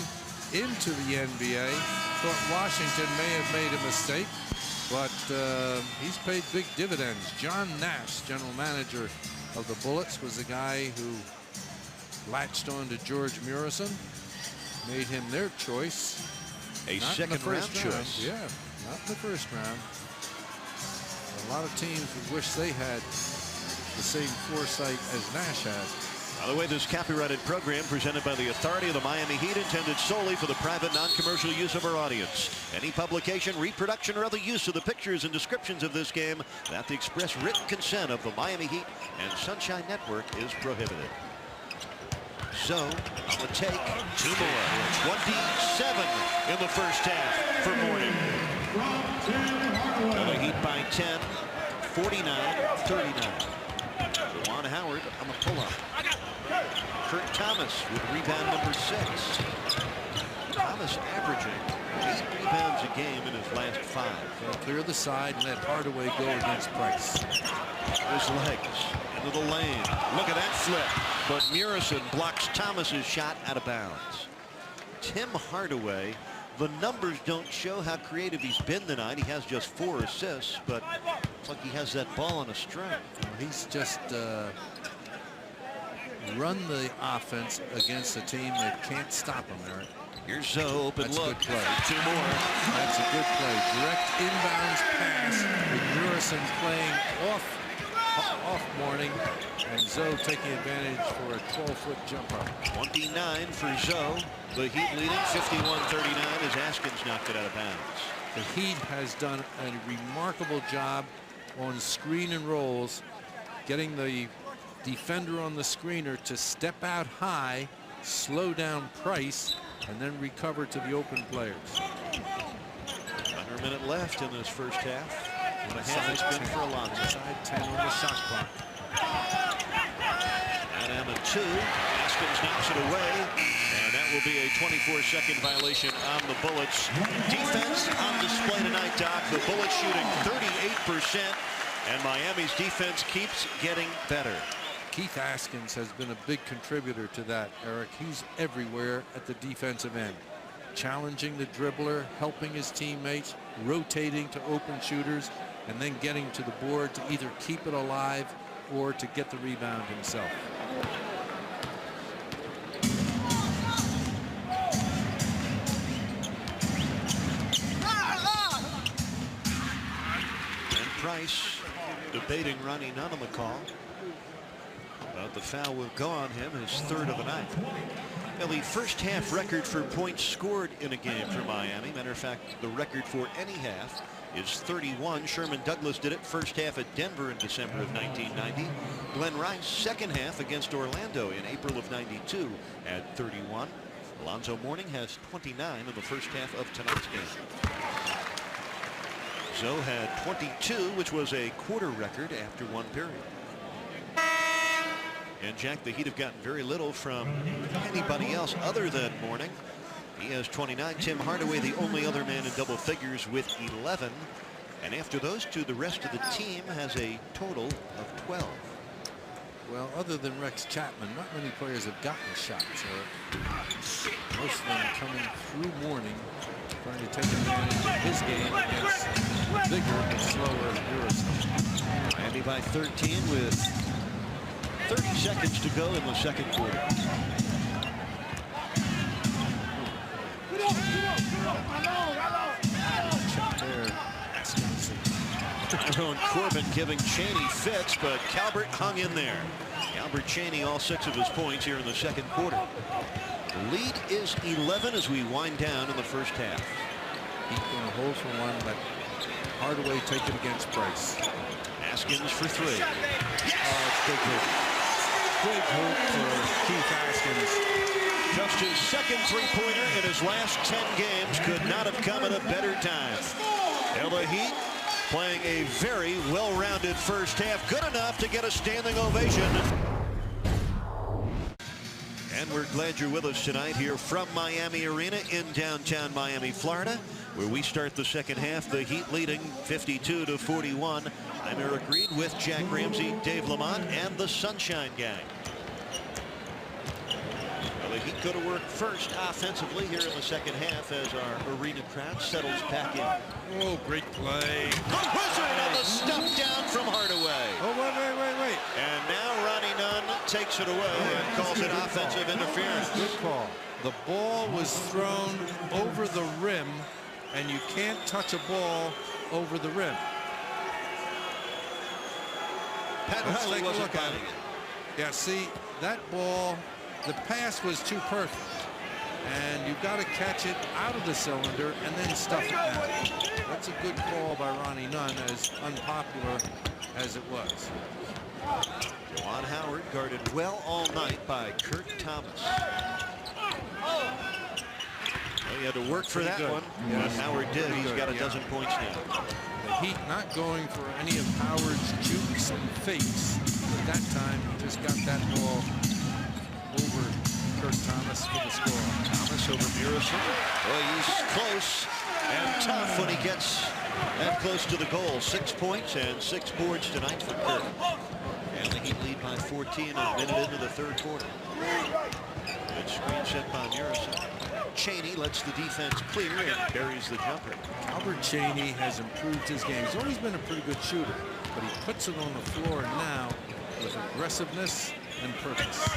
into the NBA. Thought Washington may have made a mistake, but he's paid big dividends. John Nash, general manager of the Bullets, was the guy who latched on to George Murison, made him their choice. A second-round choice. Yeah, not in the first round. A A lot of teams would wish they had the same foresight as Nash has. By the way, this copyrighted program presented by the authority of the Miami Heat, intended solely for the private, non-commercial use of our audience. Any publication, reproduction, or other use of the pictures and descriptions of this game without the express written consent of the Miami Heat and Sunshine Network is prohibited. So, on the take, two more. 27 in the first half for Mourning. The Heat by 10, 49-39. Juwan Howard on the pull-up. Kurt Thomas with rebound number 6. Thomas averaging 8 rebounds a game in his last 5. So clear the side and let Hardaway go against Price. His legs into the lane. Look at that flip. But Murison blocks Thomas's shot out of bounds. Tim Hardaway, the numbers don't show how creative he's been tonight. He has just 4 assists, but it's like he has that ball on a string. Well, he's just run the offense against a team that can't stop him, Eric. Here's Zoe, open That's look. a good play. 2 more. That's a good play. Direct inbounds pass with Murison playing off Mourning, and Zoe taking advantage for a 12-foot jumper. 29 for Zoe. The Heat leading 51-39 as Askins knocked it out of bounds. The Heat has done a remarkable job on screen and rolls, getting the defender on the screener to step out high, slow down Price, and then recover to the open players. Under a minute left in this first half. And a half has been for Alonzo. Side 10 on the shot clock. And 2. Askins knocks it away. And that will be a 24-second violation on the Bullets. Defense on display tonight, Doc. The Bullets shooting 38%. And Miami's defense keeps getting better. Keith Askins has been a big contributor to that, Eric. He's everywhere at the defensive end. Challenging the dribbler, helping his teammates, rotating to open shooters, and then getting to the board to either keep it alive or to get the rebound himself. And Price debating Ronnie Nunn on the call. But the foul will go on him, his 3rd of the night. Now, the first half record for points scored in a game for Miami. Matter of fact, the record for any half is 31. Sherman Douglas did it first half at Denver in December of 1990. Glenn Rice second half against Orlando in April of 92 at 31. Alonzo Mourning has 29 in the first half of tonight's game. Zoe had 22, which was a quarter record after 1 period. And Jack, the Heat have gotten very little from anybody else other than Mourning. He has 29. Tim Hardaway, the only other man in double figures, with 11. And after those two, the rest of the team has a total of 12. Well, other than Rex Chapman, not many players have gotten shots. Most of them coming through Mourning, trying to take advantage of his game against bigger and slower Murison. Miami by 13 with 30 seconds to go in the second quarter. Corbin giving Chaney fits, but Calvert hung in there. Albert Chaney all 6 of his points here in the second quarter. The lead is 11 as we wind down in the first half. He's going to hold for one, but Hardaway take it against Price. Askins for 3. Yes! Oh, it's big hoop. Big hoop for Keith Askins. Just his second 3-pointer in his last 10 games. Could not have come at a better time. The Heat playing a very well-rounded first half. Good enough to get a standing ovation. And we're glad you're with us tonight here from Miami Arena in downtown Miami, Florida, where we start the second half. The Heat leading 52-41. I'm Eric Reed with Jack Ramsey, Dave Lamont, and the Sunshine Gang. Well, the Heat go to work first offensively here in the second half as our arena crowd settles back in. Oh, great play. The Wizard on the stuff down from Hardaway. Oh, wait. And now Ronnie Nunn takes it away and calls it offensive interference. Good call. The ball was thrown over the rim, and you can't touch a ball over the rim. Pat Let's Riley take a wasn't look at buying it. it. Yeah, see, that ball, the pass was too perfect. And you've got to catch it out of the cylinder and then stuff it out. That's a good call by Ronnie Nunn, as unpopular as it was. Juwan Howard guarded well all night by Kurt Thomas. Well, he had to work for that good. one. Yes. But Howard did. Pretty He's good, got a yeah. dozen points now. The Heat not going for any of Howard's jukes and fakes. But that time, he just got that ball over Kurt Thomas for the score. Thomas over Murison. Boy, he's close and tough when he gets that close to the goal. 6 points and 6 boards tonight for Kurt. And the Heat lead by 14 a minute into the third quarter. Good screen set by Murison. Chaney lets the defense clear and buries the jumper. Albert Chaney has improved his game. He's always been a pretty good shooter, but he puts it on the floor now with aggressiveness and purpose.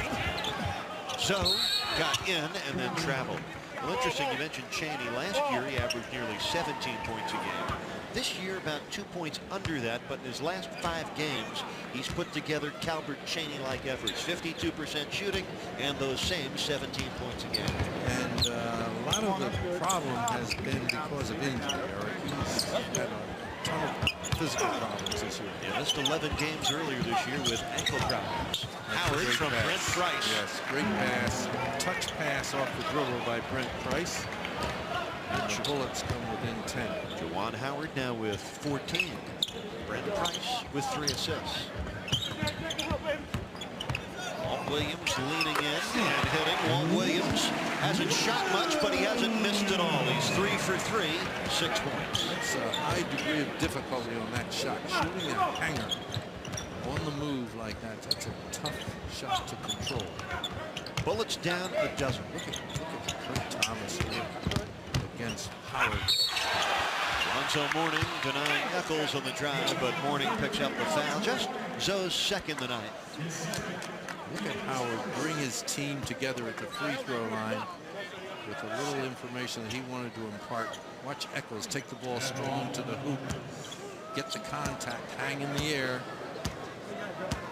So got in and then traveled. Well, interesting you mentioned Chaney. Last year he averaged nearly 17 points a game. This year about 2 points under that, but in his last 5 games he's put together Calbert Chaney-like efforts. 52% shooting and those same 17 points a game. And a lot of the problem has been because of injury, Eric. He's had a ton of physical problems this year. He missed 11 games earlier this year with ankle problems. That's Howard a great from pass. Brent Price. Yes, great pass. Touch pass off the dribble by Brent Price. And the Bullets come within 10. Juwan Howard now with 14. Brent Price with 3 assists. Walt Williams leaning in and hitting. Walt Williams hasn't shot much, but he hasn't missed at all. He's 3 for 3, 6 points. That's a high degree of difficulty on that shot. Shooting a hanger on the move like that, that's a tough shot to control. Bullets down a dozen. Look at Kurt Thomas here against Howard. Lonzo Mourning denying Eccles on the drive, but Mourning picks up the foul. Just Zoe's second tonight. Look at Howard bring his team together at the free throw line with a little information that he wanted to impart. Watch Eccles take the ball strong to the hoop, get the contact, hang in the air,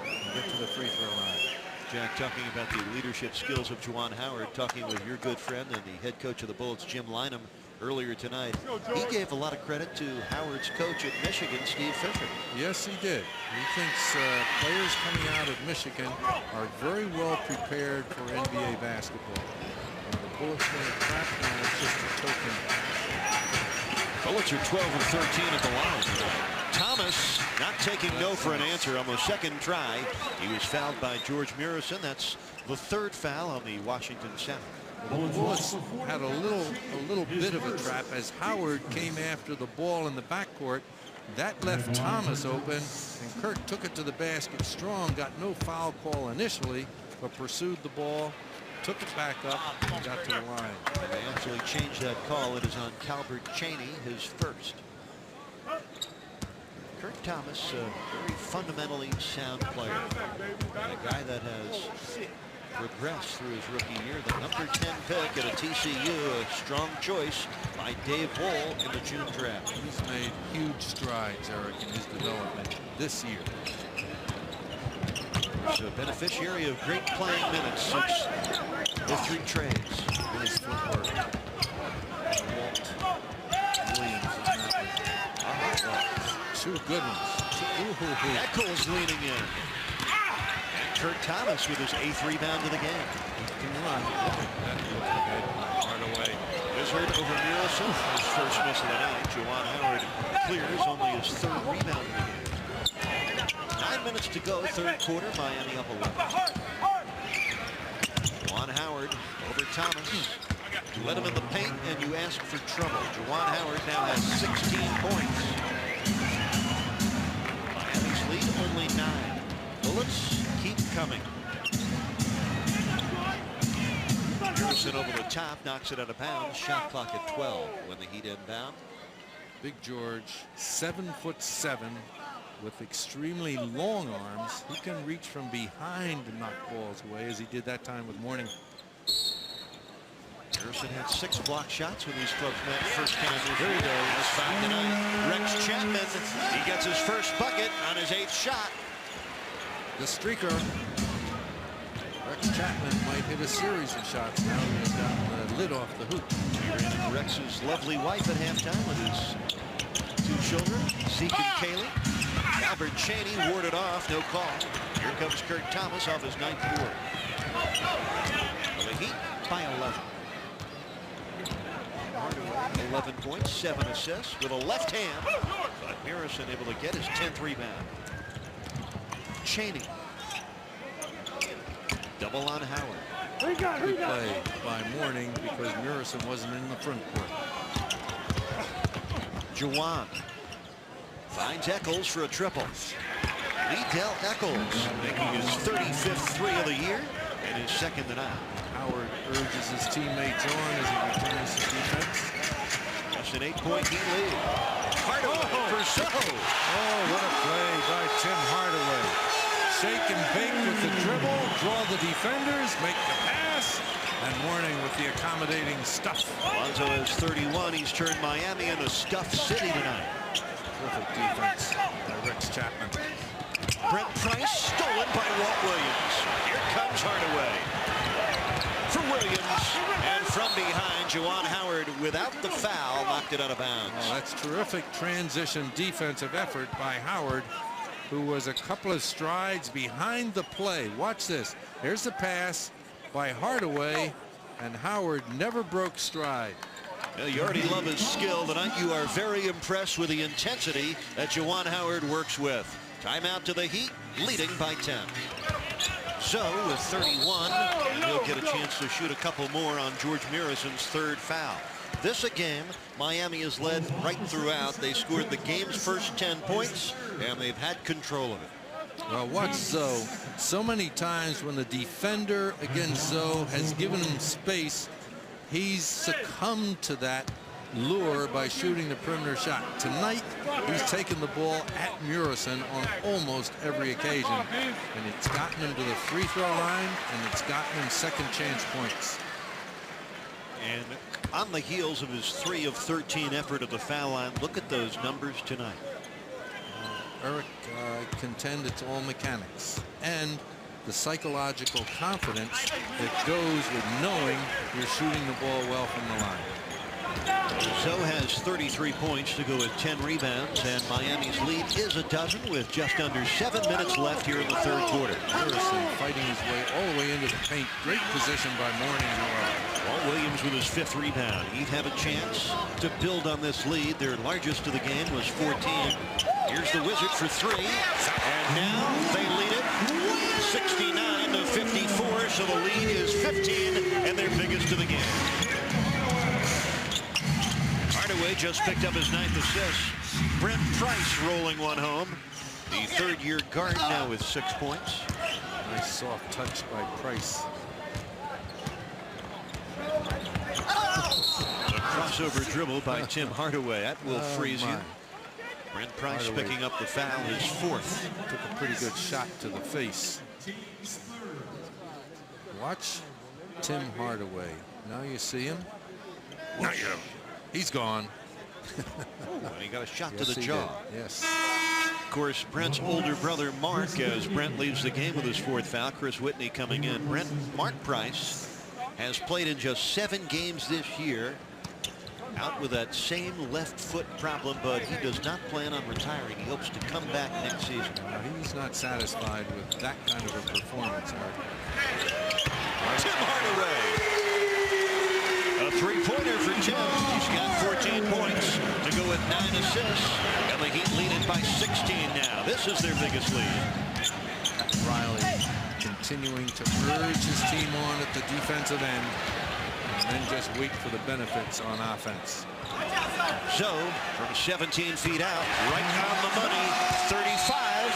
and get to the free throw line. Jack talking about the leadership skills of Juwan Howard, talking with your good friend and the head coach of the Bullets, Jim Lynam, earlier tonight. He gave a lot of credit to Howard's coach at Michigan, Steve Fisher. Yes, he did. He thinks players coming out of Michigan are very well prepared for NBA basketball. The Bullets win a trap now. It's just a token. Bullets are 12 and 13 at the line. Thomas not taking no for an answer on the second try. He was fouled by George Murison. That's the 3rd foul on the Washington South. The Bullets had a little bit of a trap as Howard came after the ball in the backcourt. That left Thomas open, and Kirk took it to the basket strong. Got no foul call initially, but pursued the ball, took it back up, and got to the line. And they actually changed that call. It is on Calbert Chaney, his first. Kurt Thomas, a very fundamentally sound player. And a guy that has progressed through his rookie year. The number 10 pick at a TCU, a strong choice by Dave Wohl in the June draft. He's made huge strides, Eric, in his development this year. He's a beneficiary of great playing minutes since the 3 trades. Nice footwork. Walt Williams is not two good ones. Eccles leaning in. And Kurt Thomas with his 8th rebound of the game. Can run. That look ahead right away. Wizard over Murison, his first miss of the night. Juwan Howard clears, only his 3rd rebound of the game. 9 minutes to go, 3rd quarter. Miami up 11. Juwan Howard over Thomas. You let him in the paint and you ask for trouble. Juwan Howard now has 16 points. Miami's lead only 9. Bullets keep coming. Murison over the top, knocks it out of bounds. Shot clock at 12 when the Heat inbound. Big George, 7'7", with extremely long arms. He can reach from behind to knock balls away, as he did that time with Mourning. Murison had 6 block shots when these clubs met first time. There he goes. 5 tonight. Rex Chapman, he gets his first bucket on his 8th shot. the streaker. Rex Chapman might hit a series of shots now that he's gotten the lid off the hoop. Rex's lovely wife at halftime with his 2 children, Zeke and Kaylee. Albert Cheney warded off, no call. Here comes Kurt Thomas off his 9th board. Well, the Heat by 11. Hardaway, 11 points, 7 assists with a left hand. But Murison able to get his 10th rebound. Cheney. Double on Howard. Good play by Mourning because Murison wasn't in the front court. Juwan finds Eccles for a triple. Liddell Eccles making his 35th 3 of the year and his 2nd tonight. Howard urges his teammates on as he returns to defense. Just an 8-point Heat lead. Hardaway for Zoe. Oh, what a play by Tim Hardaway. Shake and bake with the dribble, draw the defenders, make the pass, and Mourning with the accommodating stuff. Lonzo has 31. He's turned Miami into Stuff City tonight. Terrific defense by Rex Chapman. Brent Price stolen by Walt Williams. Here comes Hardaway for Williams, and from behind, Juwan Howard without the foul knocked it out of bounds. Oh, that's terrific transition defensive effort by Howard, who was a couple of strides behind the play. Watch this. Here's the pass by Hardaway, and Howard never broke stride. Well, you already love his skill. Tonight you are very impressed with the intensity that Juwan Howard works with. Timeout to the Heat, leading by 10. So with 31, he'll get a chance to shoot a couple more on George Murison's 3rd foul. This a game Miami has led right throughout. They scored the game's first 10 points, and they've had control of it. Well, watch Zoe. So many times when the defender against Zoe has given him space, he's succumbed to that lure by shooting the perimeter shot. Tonight, he's taken the ball at Murison on almost every occasion, and it's gotten him to the free throw line, and it's gotten him second chance points. And on the heels of his 3 of 13 effort at the foul line, look at those numbers tonight. Eric, I contend it's all mechanics and the psychological confidence that goes with knowing you're shooting the ball well from the line. Zoe has 33 points to go with 10 rebounds, and Miami's lead is a dozen with just under 7 minutes left here in the 3rd quarter. Murison fighting his way all the way into the paint. Great position by Mourning, however. Walt Williams with his 5th rebound. He'd have a chance to build on this lead. Their largest of the game was 14. Here's the Wizard for 3, and now they lead it 69 to 54. So the lead is 15 and their biggest of the game. Hardaway just picked up his 9th assist. Brent Price rolling one home. The 3rd-year guard now with 6 points. Nice soft touch by Price. A crossover dribble by Tim Hardaway. That will freeze you. Brent Price Hardaway picking up the foul, his 4th. Took a pretty good shot to the face. Watch Tim Hardaway. Now you see him. Now you. He's gone. And he got a shot to Yes, the he jaw. did. Yes. Of course, Brent's older brother Mark, as Brent leaves the game with his 4th foul. Chris Whitney coming in. Mark Price has played in just 7 games this year. Out with that same left foot problem, but he does not plan on retiring. He hopes to come back next season. He's not satisfied with that kind of a performance, Art. Tim Hardaway. A 3-pointer for Tim. He's got 14 points to go with 9 assists. And the Heat lead it by 16 now. This is their biggest lead. Riley continuing to urge his team on at the defensive end, and then just wait for the benefits on offense. So, from 17 feet out, right on the money, 35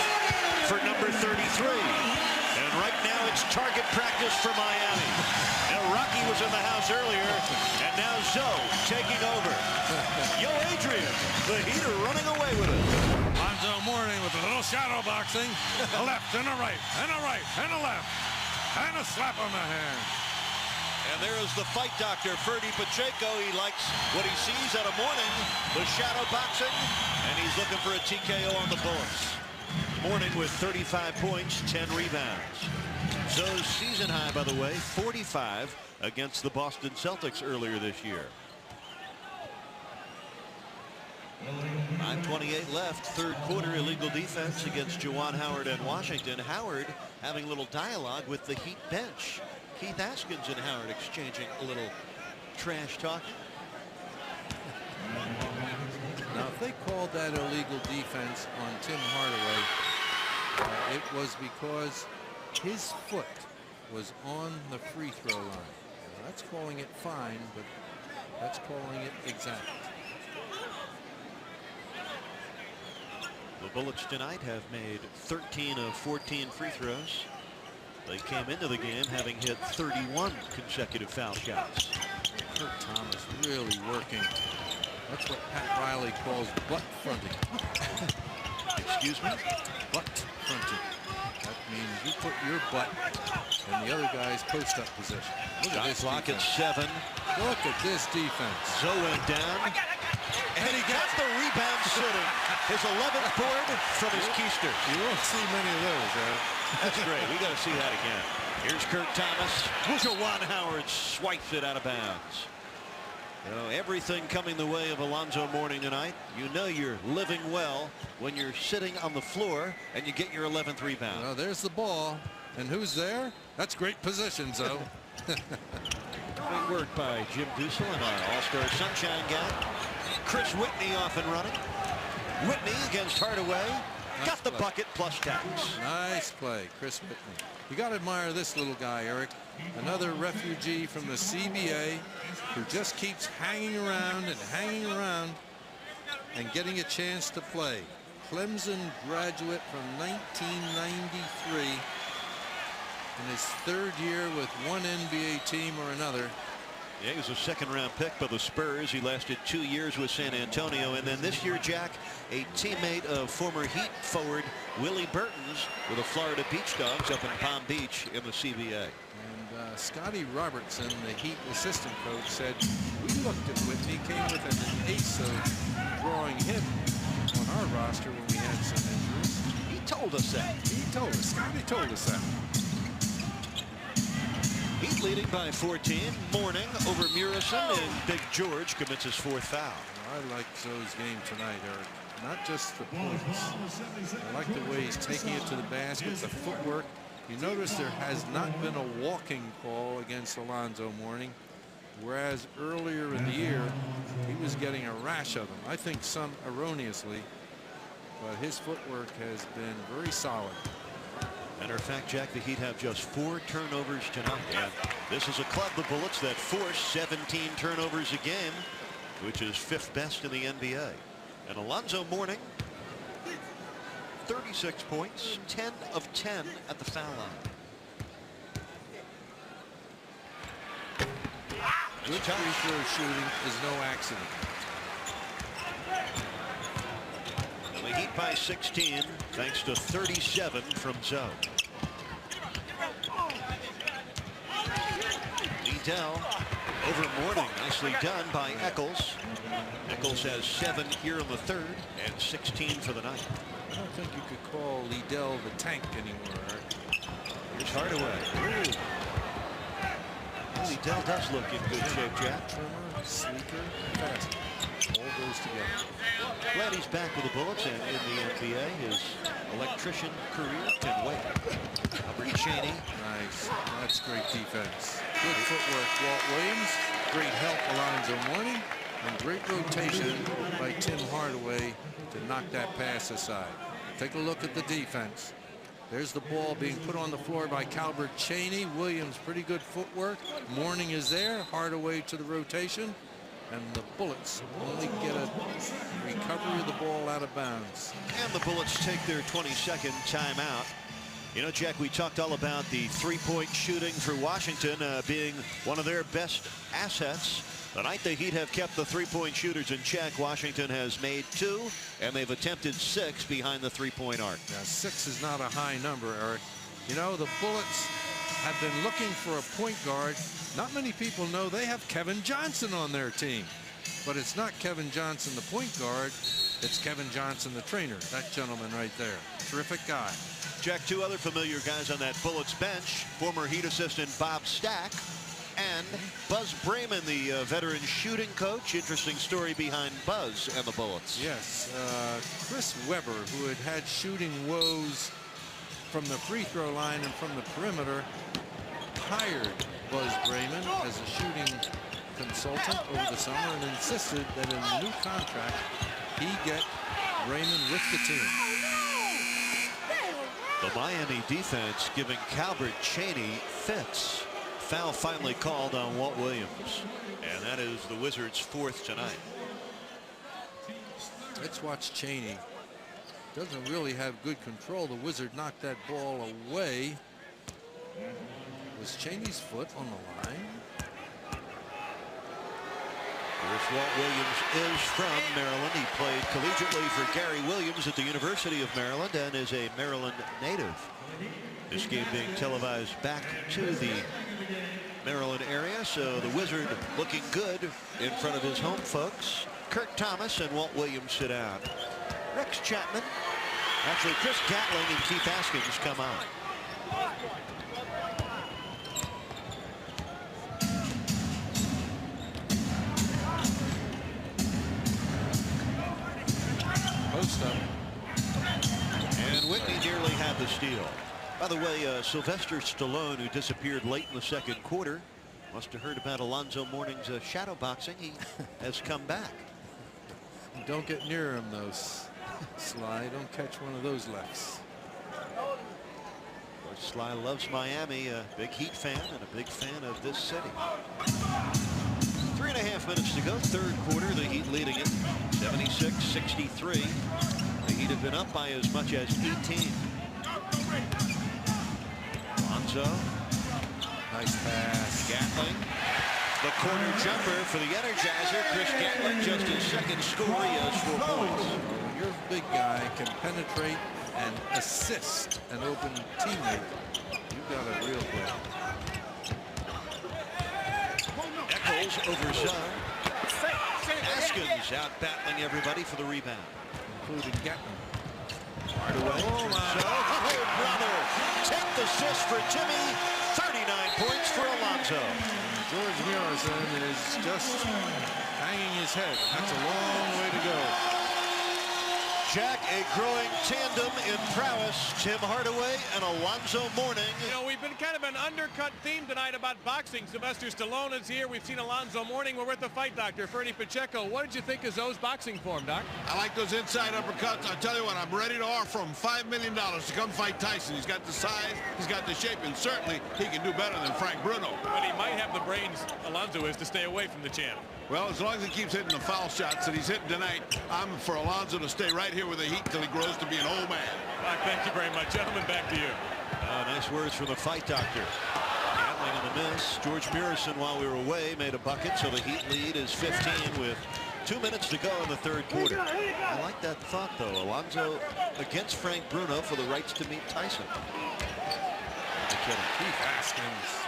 for number 33. And right now it's target practice for Miami. Now Rocky was in the house earlier, and now Zoe taking over. Yo, Adrian, the Heat are running away with it. Lonzo Mourning with a little shadow boxing. A left and a right and a right and a left. And a slap on the hand. And there is the fight doctor, Ferdy Pacheco. He likes what he sees out of Mourning, the shadow boxing, and he's looking for a TKO on the Bullets. Mourning with 35 points, 10 rebounds. Zoe's season high, by the way, 45 against the Boston Celtics earlier this year. 5:28 left, third quarter. Illegal defense against Juwan Howard and Washington. Howard having a little dialogue with the Heat bench. Keith Askins and Howard exchanging a little trash talk. Now, if they called that illegal defense on Tim Hardaway, it was because his foot was on the free throw line. Now, that's calling it fine, but that's calling it exact. The Bullets tonight have made 13 of 14 free throws. They came into the game having hit 31 consecutive foul shots. Kurt Thomas really working. That's what Pat Riley calls butt fronting. Excuse me? Butt fronting. That means you put your butt in the other guy's post-up position. Look at this Clock at defense. 7. Look at this defense. Zoe went down. And he got the rebound sitting. His 11th board from his keister. You won't see many of those, Eric. That's great. We got to see that again. Here's Kurt Thomas. Juwan Howard swipes it out of bounds. You know, everything coming the way of Alonzo Mourning tonight. You know you're living well when you're sitting on the floor and you get your 11th rebound. Well, there's the ball. And who's there? That's great position, Zoe. Great work by Jim Dussel and our All-Star Sunshine guy. Chris Whitney off and running. Whitney against Hardaway. Nice Got the play. bucket plus tax. Nice play, Chris Whitney. You got to admire this little guy, Eric. Another refugee from the CBA who just keeps hanging around and getting a chance to play. Clemson graduate from 1993. In his third year with one NBA team or another. Yeah, he was a second-round pick by the Spurs. He lasted 2 years with San Antonio. And then this year, Jack, a teammate of former Heat forward Willie Burton's with the Florida Beach Dogs up in Palm Beach in the CBA. And Scotty Robertson, the Heat assistant coach, said, we looked at Whitney, came with an ace of drawing him on our roster when we had some injuries. He told us that. He told us. Scotty told us that. Heat leading by 14. Mourning over Murison, and Big George commits his 4th foul. I like Zoe's game tonight, Eric. Not just the points. I like the way he's taking it to the basket, the footwork. You notice there has not been a walking call against Alonzo Mourning, whereas earlier in the year, he was getting a rash of them. I think some erroneously, but his footwork has been very solid. Matter of fact, Jack, the Heat have just 4 turnovers tonight. And this is a club, the Bullets, that force 17 turnovers a game, which is 5th best in the NBA. And Alonzo Mourning, 36 points, 10 of 10 at the foul line. Good free throw shooting is no accident. The Heat by 16 thanks to 37 from Zoe. Liddell over Mourning. Nicely done by Eccles. Eccles has 7 here in the third and 16 for the night. I don't think you could call Liddell the tank anymore, Eric. Here's Hardaway. Liddell does look in good shape, Jack. Trimmer, sleeker, fast. All goes together. Glad he's back with the Bullets and in the NBA. His electrician career can wait. Albert Cheney. Nice. That's great defense. Good footwork, Walt Williams. Great help, Alonzo Mourning. And great rotation by Tim Hardaway to knock that pass aside. Take a look at the defense. There's the ball being put on the floor by Calbert Cheney. Williams, pretty good footwork. Mourning is there. Hardaway to the rotation. And the Bullets only get a recovery of the ball out of bounds. And the Bullets take their 22nd timeout. You know, Jack, we talked all about the three-point shooting for Washington being one of their best assets. Tonight, the Heat have kept the three-point shooters in check. Washington has made 2, and they've attempted 6 behind the three-point arc. Now, 6 is not a high number, Eric. You know, the Bullets have been looking for a point guard. Not many people know they have Kevin Johnson on their team. But it's not Kevin Johnson, the point guard. It's Kevin Johnson, the trainer. That gentleman right there. Terrific guy. Jack, two other familiar guys on that Bullets bench. Former Heat assistant Bob Stack and Buzz Brayman, the veteran shooting coach. Interesting story behind Buzz and the Bullets. Yes. Chris Webber, who had shooting woes from the free throw line and from the perimeter, hired Buzz Brayman as a shooting consultant over the summer and insisted that in the new contract he get Brayman with the team. The Miami defense giving Calbert Cheaney fits. Foul finally called on Walt Williams, and that is the Wizards' fourth tonight. Let's watch Cheaney. Doesn't really have good control. The Wizard knocked that ball away. Was Cheaney's foot on the line? Course, Walt Williams is from Maryland. He played collegiately for Gary Williams at the University of Maryland and is a Maryland native. This game being televised back to the Maryland area, so the Wizard looking good in front of his home folks. Kurt Thomas and Walt Williams sit out. Rex Chapman, actually Chris Gatling and Keith Askins come on. Post up. And Whitney nearly had the steal. By the way, Sylvester Stallone, who disappeared late in the second quarter, must have heard about Alonzo Mourning's shadow boxing. He has come back. Don't get near him, though, Sly. Don't catch one of those lefts. Of course, Sly loves Miami, a big Heat fan and a big fan of this city. 3.5 minutes to go, third quarter. The Heat leading it 76-63. The Heat have been up by as much as 18. Alonzo. Nice pass. Gatling. The corner jumper for the Energizer. Chris Gatling, just his second score. He has 4 points. When your big guy can penetrate and assist an open teammate, you've got a real play. Eccles over zone. Askins out battling everybody for the rebound. Including Gatling. Hardaway. Oh, brother. 10th assist for Timmy. 39 points for Alonzo. George Murison is just hanging his head. That's a long way to go. Jack, a growing tandem in prowess. Tim Hardaway and Alonzo Mourning. You know, we've been kind of an undercut theme tonight about boxing. Sylvester Stallone is here. We've seen Alonzo Mourning. We're with the fight doctor, Ferdy Pacheco. What did you think of Zoe's boxing form, Doc? I like those inside uppercuts. I tell you what, I'm ready to offer him $5 million to come fight Tyson. He's got the size, he's got the shape, and certainly he can do better than Frank Bruno. But he might have the brains, Alonzo is, to stay away from the champ. Well, as long as he keeps hitting the foul shots that he's hitting tonight, I'm for Alonzo to stay right here with the Heat till he grows to be an old man. Thank you very much. Gentlemen, back to you. Nice words from the fight doctor. Gatling on the miss. George Murison, while we were away, made a bucket, so the Heat lead is 15 with 2 minutes to go in the third quarter. I like that thought, though. Alonzo against Frank Bruno for the rights to meet Tyson. Keith Askins.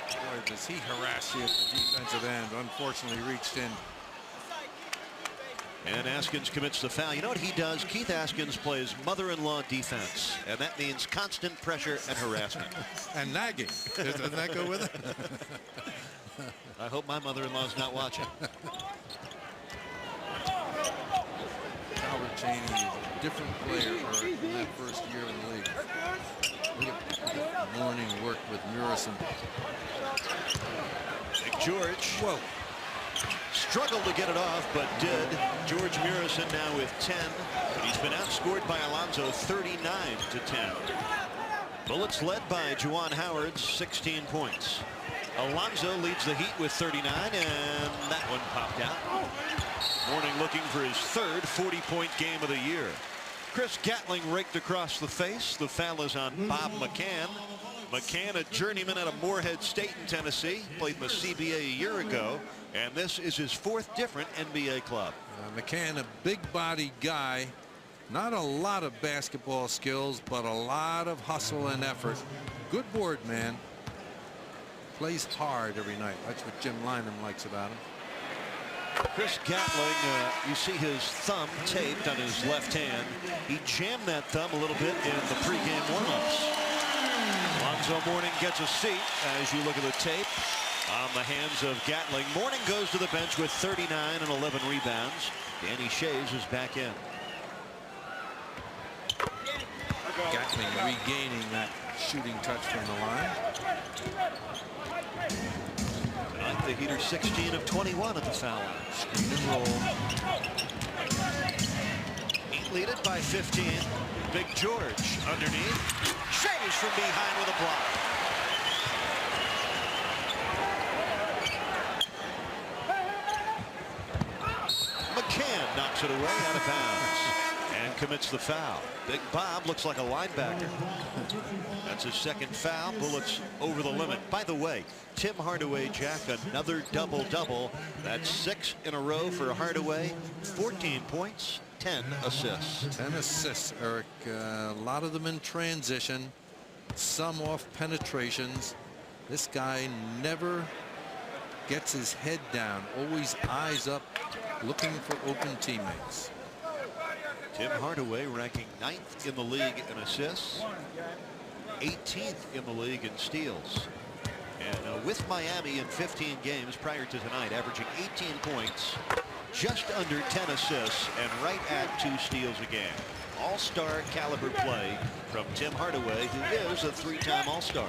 Boy, does he harass you at the defensive end. Unfortunately reached in. And Askins commits the foul. You know what he does? Keith Askins plays mother-in-law defense, and that means constant pressure and harassment. And nagging. Doesn't that go with it? I hope my mother-in-law's not watching. Calbert Cheaney is a different player in that first year in the league. Look at Mourning work with Murison. Big George. Whoa. Struggled to get it off, but did. George Murison now with 10. He's been outscored by Alonzo 39-10. Bullets led by Juwan Howard's 16 points. Alonzo leads the Heat with 39, and that one popped out. Mourning looking for his third 40-point game of the year. Chris Gatling raked across the face. The foul is on Bob McCann. McCann, a journeyman out of Morehead State in Tennessee, played in the CBA a year ago, and this is his fourth different NBA club. McCann, a big body guy, not a lot of basketball skills, but a lot of hustle and effort. Good board man. Plays hard every night. That's what Jim Lynam likes about him. Chris Gatling, you see his thumb taped on his left hand. He jammed that thumb a little bit in the pregame warmups. Alonzo Mourning gets a seat as you look at the tape on the hands of Gatling. Mourning goes to the bench with 39 and 11 rebounds. Danny Shays is back in. Gatling regaining that shooting touch from the line. Tonight the Heat are 16 of 21 at the foul line. Screen and roll. Heat lead it by 15. Big George underneath. Shays from behind with a block. McCann knocks it away out of bounds and commits the foul. Big Bob looks like a linebacker. That's his second foul. Bullets over the limit. By the way, Tim Hardaway, Jack, another double-double. That's 6 in a row for Hardaway. 14 points, 10 assists. 10 assists, Eric. A lot of them in transition. Some off penetrations. This guy never gets his head down. Always eyes up, looking for open teammates. Tim Hardaway ranking 9th in the league in assists, 18th in the league in steals. And with Miami in 15 games prior to tonight, averaging 18 points, just under 10 assists, and right at 2 steals a game. All-star caliber play from Tim Hardaway, who is a 3-time All-Star.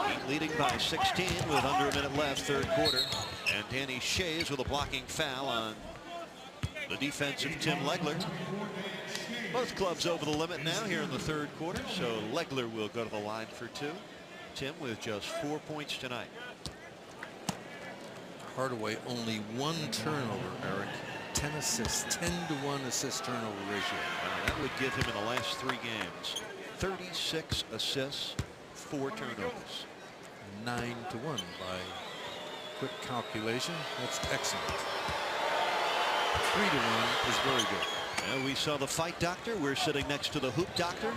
Heat leading by 16 with under a minute left, third quarter. And Danny Shays with a blocking foul on the defense of Tim Legler. Both clubs over the limit now here in the third quarter, so Legler will go to the line for 2. Tim with just 4 points tonight. Hardaway only 1 turnover, Eric. 10 assists, 10-to-1 assist turnover ratio. That would give him in the last 3 games 36 assists, 4 turnovers. 9-to-1 by quick calculation. That's excellent. 3-to-1 is very good. We saw the fight doctor. We're sitting next to the hoop doctor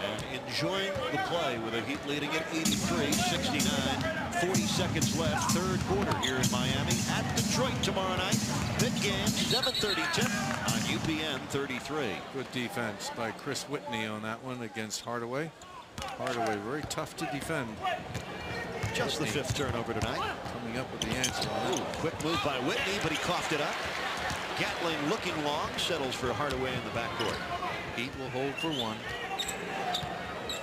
and enjoying the play with the Heat leading at 83-69. 40 seconds left, third quarter here in Miami at Detroit tomorrow night. Big game, 7:30 tip on UPN 33. Good defense by Chris Whitney on that one against Hardaway. Hardaway very tough to defend. Just Whitney the 5th turnover tonight. coming up with the answer on that. Quick move by Whitney, but he coughed it up. Gatling looking long, settles for Hardaway in the backcourt. Heat will hold for 1.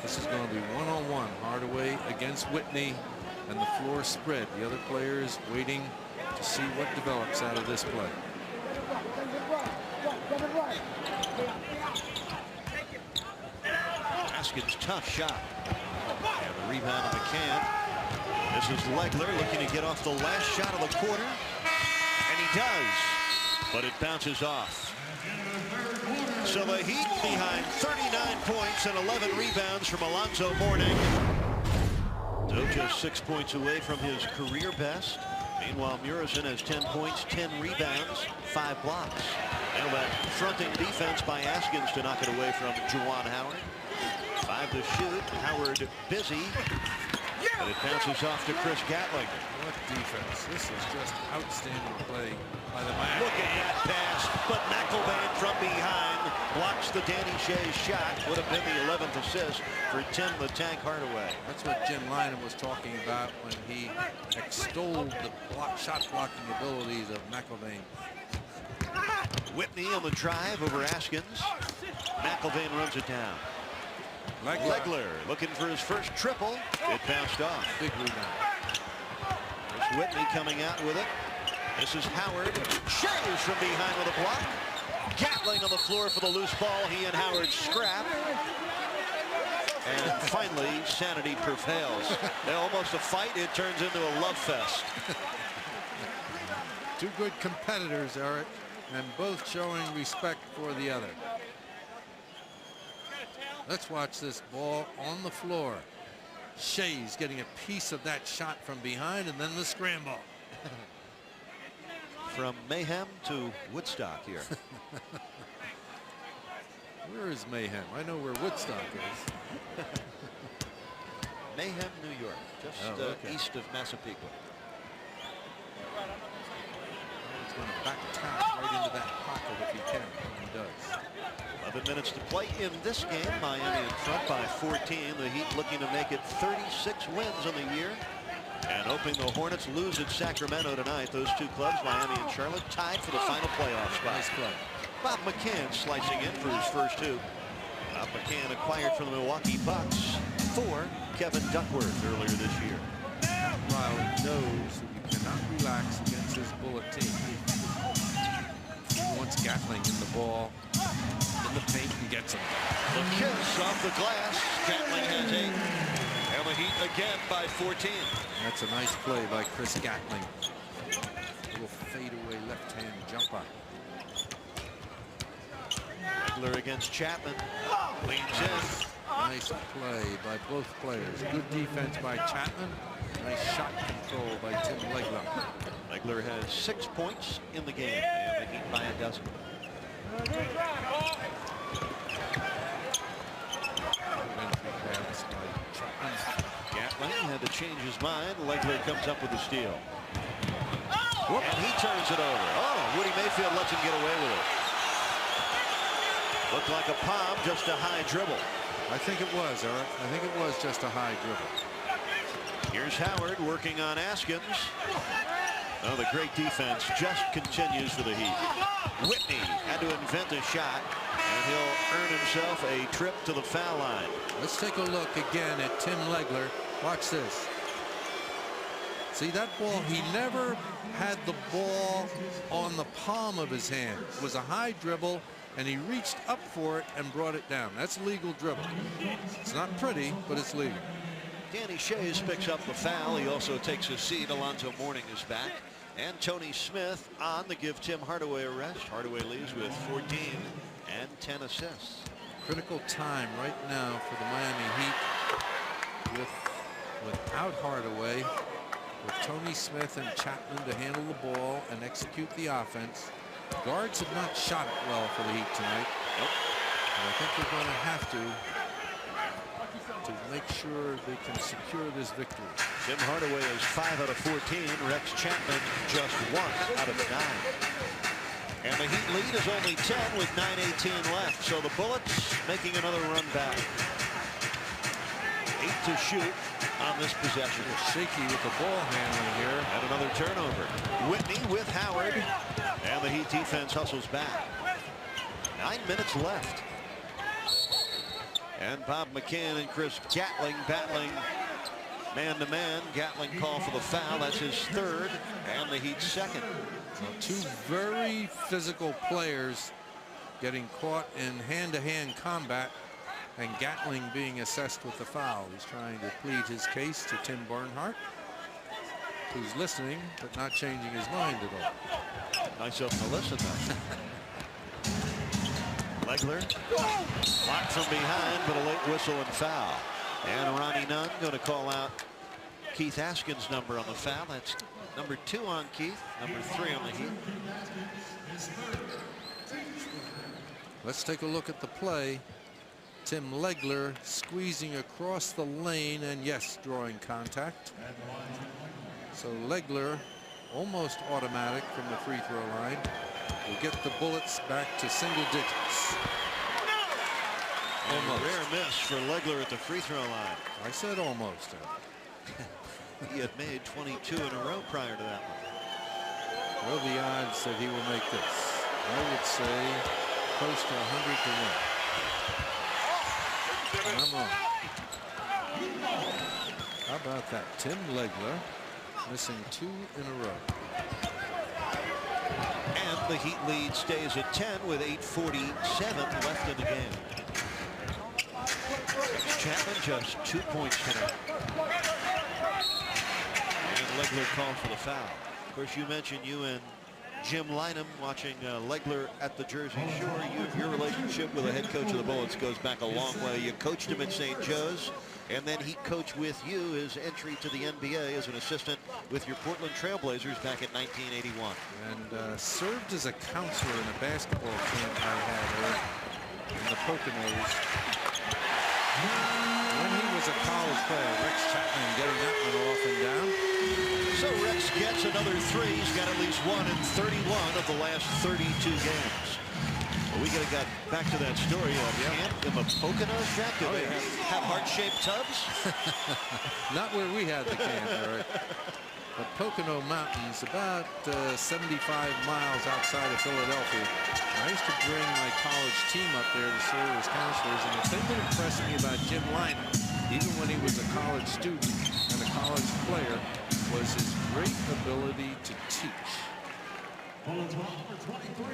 This is going to be 1-on-1. Hardaway against Whitney, and the floor spread. The other players waiting to see what develops out of this play. Haskins, tough shot. And the rebound of McCann. This is Legler looking to get off the last shot of the quarter. And he does. But it bounces off. So the Heat behind 39 points and 11 rebounds from Alonzo Mourning. So just 6 points away from his career best. Meanwhile, Murison has 10 points, 10 rebounds, 5 blocks. Now that fronting defense by Haskins to knock it away from Juwan Howard. 5 to shoot. Howard busy. But it bounces off to Chris Gatling. What defense. This is just outstanding play by the Miami. Look at that pass, but McElvain from behind blocks the Danny Shays shot. Would have been the 11th assist for Tim the Tank Hardaway. That's what Jim Lynam was talking about when he extolled the shot blocking abilities of McElvain. Whitney on the drive over Haskins. McElvain runs it down. Legler looking for his first triple. It bounced off. Big rebound. There's Whitney coming out with it. This is Howard. Shays from behind with a block. Gatling on the floor for the loose ball. He and Howard scrap. And finally, sanity prevails. Almost a fight. It turns into a love fest. 2 good competitors, Eric, and both showing respect for the other. Let's watch this ball on the floor. Shays getting a piece of that shot from behind, and then the scramble. From Mayhem to Woodstock here. Where is Mayhem? I know where Woodstock is. Mayhem, New York, just okay. east of Massapequa. going to back tap right into that pocket if he can. He does. 11 minutes to play in this game. Miami in front by 14. The Heat looking to make it 36 wins on the year. And hoping the Hornets lose at Sacramento tonight. Those two clubs, Miami and Charlotte, tied for the final playoff spot. Nice play. Bob McCann slicing in for his first two. Bob McCann acquired from the Milwaukee Bucks for Kevin Duckworth earlier this year. Riley knows that you cannot relax against this Bullet team. He wants Gatling in the ball, in the paint, and gets him. The kiss off the glass. Gatling has 8. And the Heat again by 14. That's a nice play by Chris Gatling. Little fadeaway left-hand jumper. Legler against Chapman. Leans in. Nice play by both players. Good defense by Chapman. Nice shot control by Tim Legler. Legler has 6 points in the game, and the Heat by a dozen. Gatling had to change his mind. Legler comes up with a steal. And he turns it over. Oh, Woody Mayfield lets him get away with it. Looked like a palm, just a high dribble. I think it was, Eric. I think it was just a high dribble. Here's Howard working on Askins. Oh, the great defense just continues for the Heat. Whitney had to invent a shot, and he'll earn himself a trip to the foul line. Let's take a look again at Tim Legler. Watch this. See that ball? He never had the ball on the palm of his hand. It was a high dribble, and he reached up for it and brought it down. That's legal dribble. It's not pretty, but it's legal. Danny Shays picks up the foul. He also takes a seat. Alonzo Mourning is back. And Tony Smith on to give Tim Hardaway a rest. Hardaway leaves with 14 and 10 assists. Critical time right now for the Miami Heat without Hardaway, with Tony Smith and Chapman to handle the ball and execute the offense. Guards have not shot it well for the Heat tonight. Nope. And I think they're going to have to make sure they can secure this victory. Tim Hardaway is 5 out of 14. Rex Chapman just 1 out of 9. And the Heat lead is only 10 with 9:18 left. So the Bullets making another run back. 8 to shoot on this possession. Shaky with the ball handling here. And another turnover. Whitney with Howard. And the Heat defense hustles back. 9 minutes left. And Bob McCann and Chris Gatling battling man-to-man. Gatling called for the foul. That's his 3rd, and the Heat's 2nd. Well, 2 very physical players getting caught in hand-to-hand combat, and Gatling being assessed with the foul. He's trying to plead his case to Tim Barnhart, who's listening but not changing his mind at all. Nice of him to listen, though. Legler blocked from behind, but a late whistle and foul. And Ronnie Nunn going to call out Keith Askins' number on the foul. That's number 2 on Keith, number 3 on the Heat. Let's take a look at the play. Tim Legler squeezing across the lane, and yes, drawing contact. So Legler almost automatic from the free throw line. Will get the Bullets back to single digits. Almost. A rare miss for Legler at the free throw line. I said almost. He had made 22 in a row prior to that one. What are the odds that he will make this? I would say close to 100 to 1. And I'm wrong. How about that? Tim Legler missing 2 in a row. And the Heat lead stays at 10 with 8:47 left in the game. Chapman just 2 points tonight. And Legler called for the foul. Of course, you mentioned you and Jim Lynam watching Legler at the Jersey Shore. Your relationship with the head coach of the Bullets goes back a long way. You coached him at St. Joe's, and then he coached with you his entry to the NBA as an assistant with your Portland Trailblazers back in 1981. And served as a counselor in a basketball camp I had in the Poconos when he was a college College player. Rex Chapman getting that one off and down. So Rex gets another 3. He's got at least 1 in 31 of the last 32 games. Well, we gotta get back to that story of camp in the Poconos, Jack. Do they have heart-shaped tubs? Not where we had the camp, Eric. The Pocono Mountains, about 75 miles outside of Philadelphia. I used to bring my college team up there to serve as counselors, and the thing that impressed me about Jim Lynam, even when he was a college student and a college player, was his great ability to teach.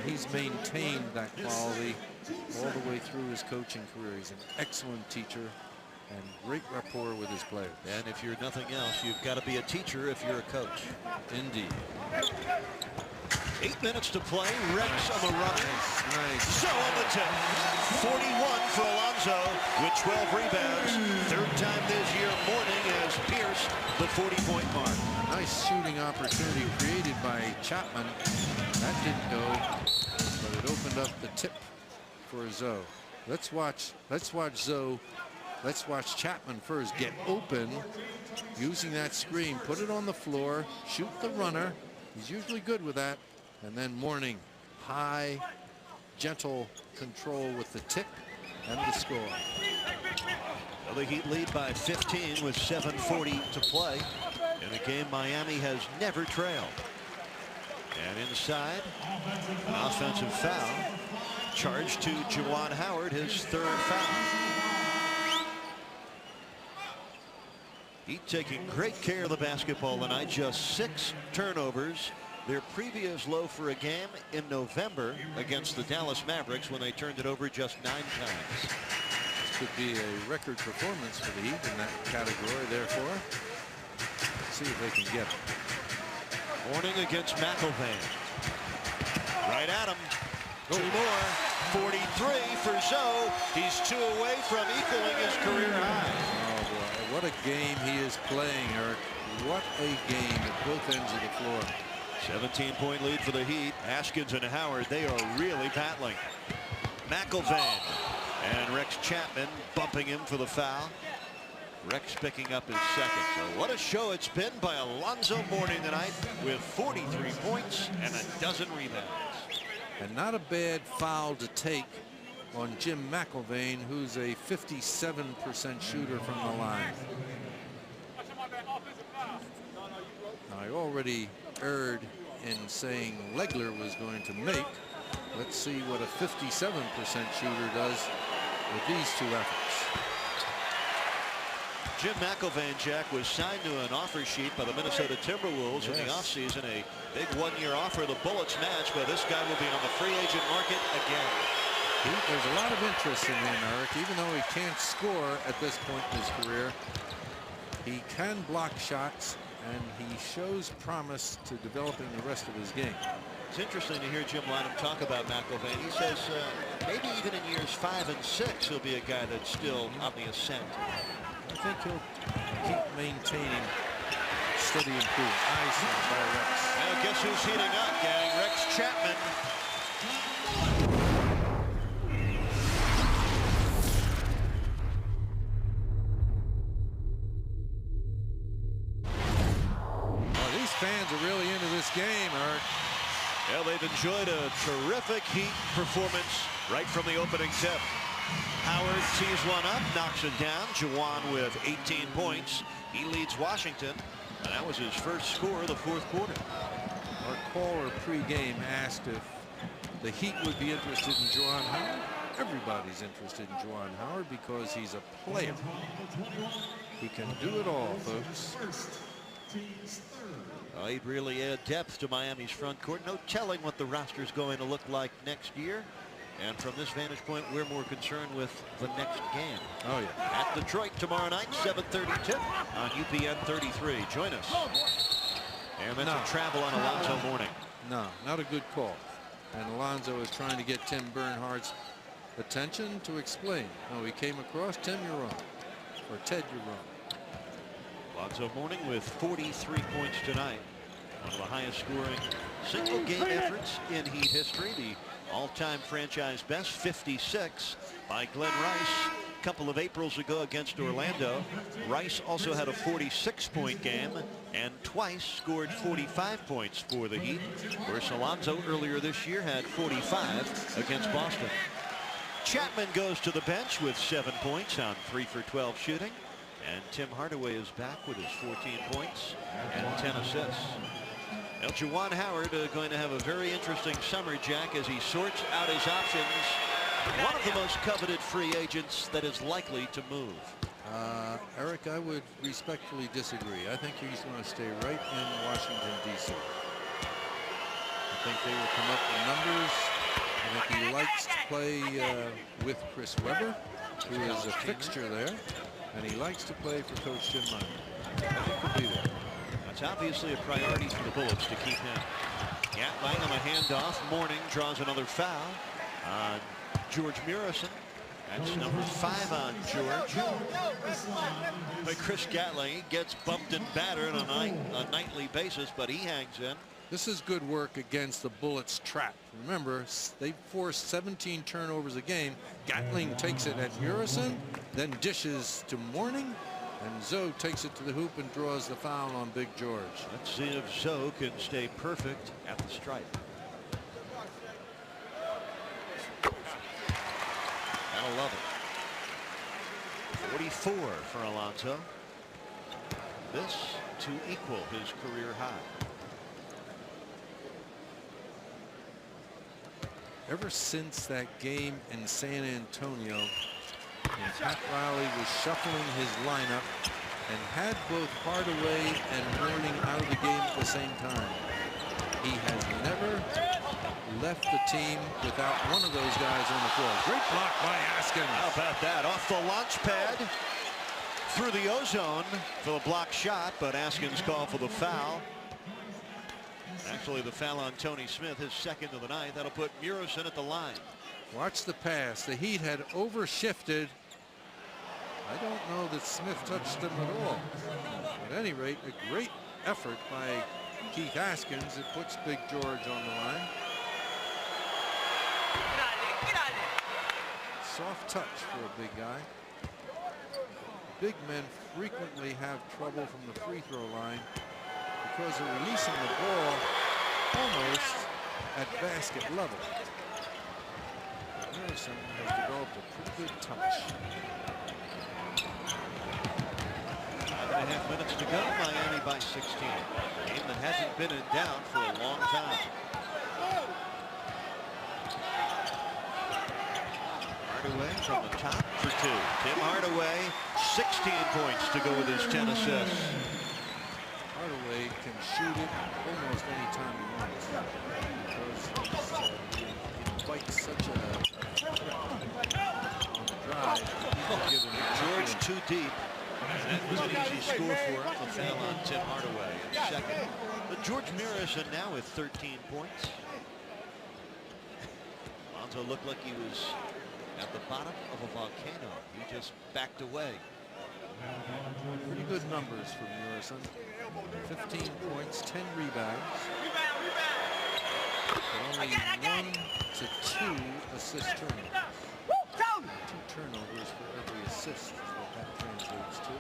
He's maintained that quality all the way through his coaching career. He's an excellent teacher and great rapport with his players. And if you're nothing else, you've got to be a teacher if you're a coach. Indeed. 8 minutes to play. Rex on the run. Nice. So on the tip. 41 for Alonzo with 12 rebounds. Third time this year. Mourning has pierced the 40-point mark. Nice shooting opportunity created by Chapman. That didn't go, but it opened up the tip for Zoe. Let's watch Zoe. Let's watch Chapman first get open using that screen. Put it on the floor. Shoot the runner. He's usually good with that. And then Mourning, high, gentle control with the tip and the score. Well, the Heat lead by 15 with 7:40 to play in a game Miami has never trailed. And inside, an offensive foul charged to Juwan Howard, his 3rd foul. Heat taking great care of the basketball tonight. Just 6 turnovers. Their previous low for a game in November against the Dallas Mavericks when they turned it over just 9 times. This could be a record performance for the Heat in that category, therefore. Let's see if they can get it. Mourning against McIlvain. Right at him. 2 more. 43 for Zoe. He's 2 away from equaling his career high. Oh, boy. What a game he is playing, Eric. What a game at both ends of the floor. 17-point lead for the Heat. Haskins and Howard, they are really battling. McIlvain and Rex Chapman bumping him for the foul. Rex picking up his 2nd. So what a show it's been by Alonzo Mourning tonight with 43 points and a dozen rebounds. And not a bad foul to take on Jim McIlvain, who's a 57% shooter from the line. Now, I already erred in saying Legler was going to make. Let's see what a 57% shooter does with these 2 efforts. Jim McIlvain, Jack, was signed to an offer sheet by the Minnesota Timberwolves in the offseason. A big 1-year offer. The Bullets match, but this guy will be on the free agent market again. There's a lot of interest in him, Eric. Even though he can't score at this point in his career, he can block shots, and he shows promise to developing the rest of his game. It's interesting to hear Jim Lynam talk about McIlvain. He says maybe even in years 5 and 6 he'll be a guy that's still on the ascent. I think he'll keep maintaining steady improvement. Nice by Rex. Now guess who's heating up, gang? Rex Chapman. Fans are really into this game, Eric. Well, they've enjoyed a terrific Heat performance right from the opening tip. Howard tees one up, knocks it down. Juwan with 18 points. He leads Washington, and that was his first score of the 4th quarter. Our caller pregame asked if the Heat would be interested in Juwan Howard. Everybody's interested in Juwan Howard because he's a player. He can do it all, folks. He'd really add depth to Miami's front court. No telling what the roster's going to look like next year. And from this vantage point, we're more concerned with the next game. Oh, yeah. At Detroit tomorrow night, 7:30 tip on UPN 33. Join us. And that's a travel on Alonzo Mourning. No, not a good call. And Alonzo is trying to get Tim Bernhardt's attention to explain. No, he came across. Tim, you're wrong. Or Ted, you're wrong. Alonzo Mourning with 43 points tonight. One of the highest scoring single game efforts in Heat history. The all-time franchise best, 56 by Glenn Rice couple of Aprils ago against Orlando. Rice also had a 46-point game and twice scored 45 points for the Heat. Whereas Alonzo earlier this year had 45 against Boston. Chapman goes to the bench with 7 points on 3 for 12 shooting. And Tim Hardaway is back with his 14 points and 10 assists. Now, Juwan Howard going to have a very interesting summer, Jack, as he sorts out his options. One of the most coveted free agents that is likely to move. Eric, I would respectfully disagree. I think he's going to stay right in Washington, D.C. I think they will come up with numbers. I think he likes to play with Chris Webber, who is a fixture there, and he likes to play for Coach Jim Montgomery. I think he'll be there. That's obviously a priority for the Bullets to keep him. Gatling on a handoff. Mourning draws another foul on George Murison. That's number 5 on George. But Chris Gatling gets bumped and battered on a nightly basis, but he hangs in. This is good work against the Bullets' trap. Remember, they forced 17 turnovers a game. Gatling takes it at Murison, then dishes to Mourning, and Zoe takes it to the hoop and draws the foul on Big George. Let's see if Zoe can stay perfect at the stripe. Gotta love it. 44 for Alonzo. This to equal his career high. Ever since that game in San Antonio, and Pat Riley was shuffling his lineup and had both Hardaway and Mourning out of the game at the same time, he has never left the team without one of those guys on the floor. Great block by Askins. How about that? Off the launch pad through the ozone for the block shot, but Askins called for the foul. Actually, the foul on Tony Smith, his second of the night. That'll put Murison at the line. Watch the pass. The Heat had overshifted. I don't know that Smith touched him at all. At any rate, a great effort by Keith Askins. It puts Big George on the line. Soft touch for a big guy. Big men frequently have trouble from the free throw line because they're releasing the ball almost at basket level. Harrison has developed a pretty good touch. 5.5 minutes to go. Miami by 16. Game that hasn't been in doubt for a long time. Hardaway from the top for 2. Tim Hardaway, 16 points to go with his 10 assists. Hardaway can shoot it almost any time he wants because he fights such a drive. George too deep. That was an easy score for him. The foul on Tim Hardaway in second. But George Murison now with 13 points. Alonzo looked like he was at the bottom of a volcano. He just backed away. Pretty good numbers for Murison. 15 points, 10 rebounds. But only 1 to 2 assist turnovers. 2 turnovers for every assist is what that translates to.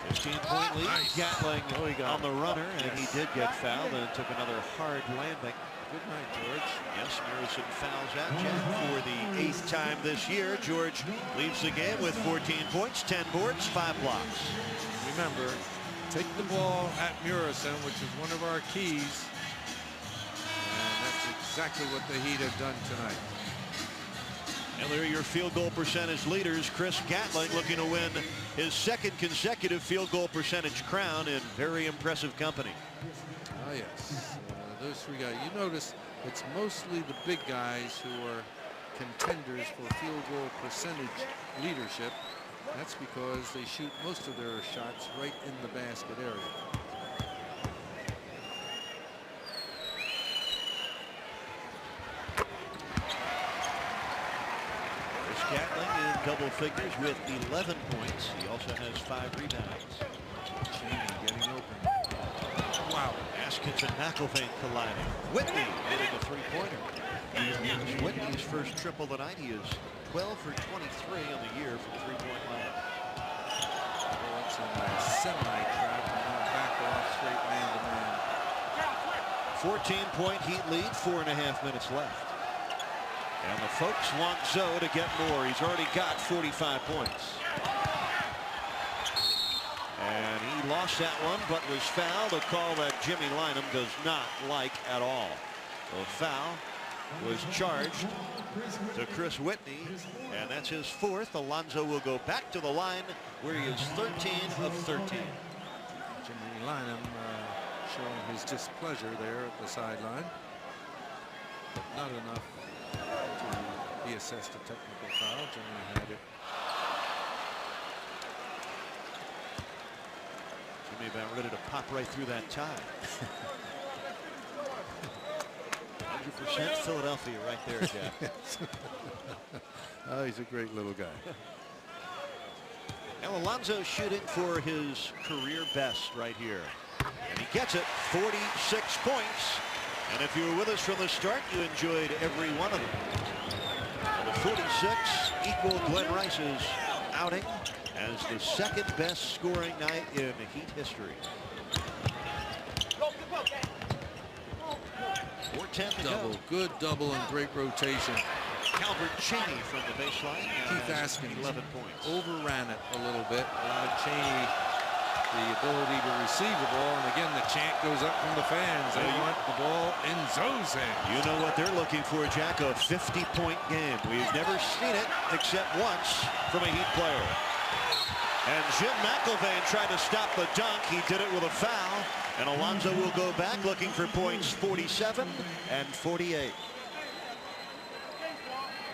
15-point lead. Nice. Gatling Oh, he got on the runner, and Yes. he did get fouled and took another hard landing. Good night, George. Yes, Murison fouls out, Jack, for the 8th time this year. George leaves the game with 14 points, 10 boards, 5 blocks. Remember, take the ball at Murison, which is one of our keys. And that's exactly what the Heat have done tonight. And there are your field goal percentage leaders. Chris Gatling looking to win his 2nd consecutive field goal percentage crown in very impressive company. Ah, yes. Those 3 guys. You notice it's mostly the big guys who are contenders for field goal percentage leadership. That's because they shoot most of their shots right in the basket area. Chris Gatling in double figures with 11 points. He also has 5 rebounds. Cheney getting open. Wow. Askins and McElvain colliding. Whitney hitting a 3-pointer. Whitney's first triple tonight. He is 12 for 23 on the year from three-point line. Well, it's a semi-trap and now back off straight man-to-man. 14-point Heat lead, 4.5 minutes left. And the folks want Zoe to get more. He's already got 45 points. And he lost that one, but was fouled. A call that Jimmy Lynam does not like at all. The foul was charged to Chris Whitney, and that's his fourth. Alonzo will go back to the line where he is 13 of 13. Jimmy Lynam showing his displeasure there at the sideline, but not enough to be assessed a technical foul. Jimmy had it. Jimmy about ready to pop right through that tie. 100% Philadelphia right there, Jack. Oh, he's a great little guy. Now Alonzo shooting for his career best right here. And he gets it, 46 points. And if you were with us from the start, you enjoyed every one of them. And the 46 equaled Glenn Rice's outing as the second best scoring night in Heat history. 4:10 to Double, go. good double and great rotation. Calvert Cheney from the baseline. Keith Askins 11 points. overran it a little bit, allowed Cheney the ability to receive the ball, and again the chant goes up from the fans. They want the ball in Zoe's hands. You know what they're looking for, Jack, a 50-point game. We've never seen it except once from a Heat player. And Jim McIlvaine tried to stop the dunk. He did it with a foul. And Alonzo will go back looking for points 47 and 48.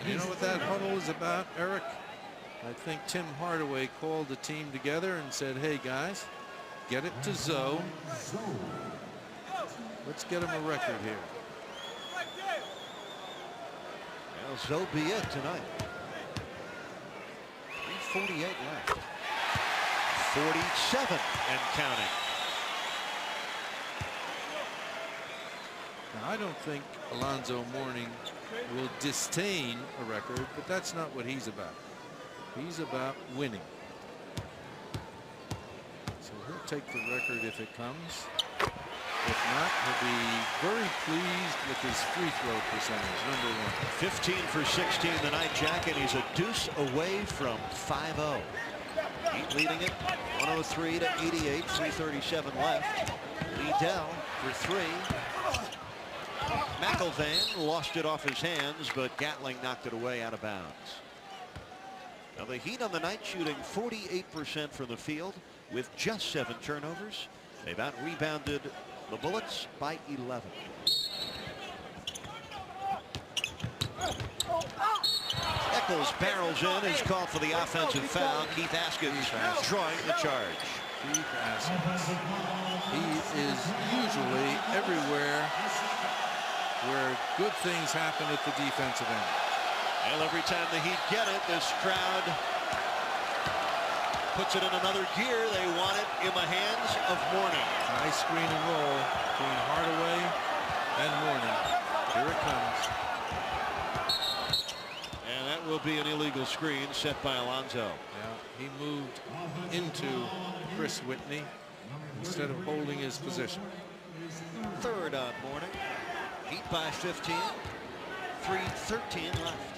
And you know what that huddle is about, Eric? I think Tim Hardaway called the team together and said, hey guys, get it to Zoe. Let's get him a record here. Well, Zoe be it tonight. 3:48 left. 47 and counting. Now, I don't think Alonzo Mourning will disdain a record, but that's not what he's about. He's about winning. So he'll take the record if it comes. If not, he'll be very pleased with his free throw percentage, number one. 15 for 16 tonight, Jack, and he's a deuce away from 5-0. Heat leading it 103 to 88, 3:37 left. Liddell for three. McIlvaine lost it off his hands, but Gatling knocked it away out of bounds. Now the Heat on the night shooting 48% from the field with just 7 turnovers. They've out-rebounded the Bullets by 11. Eccles barrels in, is called for the offensive foul. Keith Askins drawing the charge. Keith Askins. He is usually everywhere where good things happen at the defensive end. Well, every time the Heat get it, this crowd puts it in another gear. They want it in the hands of Mourning. Nice screen and roll between Hardaway and Mourning. Here it comes. And that will be an illegal screen set by Alonzo. Yeah, he moved into Chris Whitney instead of holding his position. Third on Mourning. Heat by 15. 3:13 left.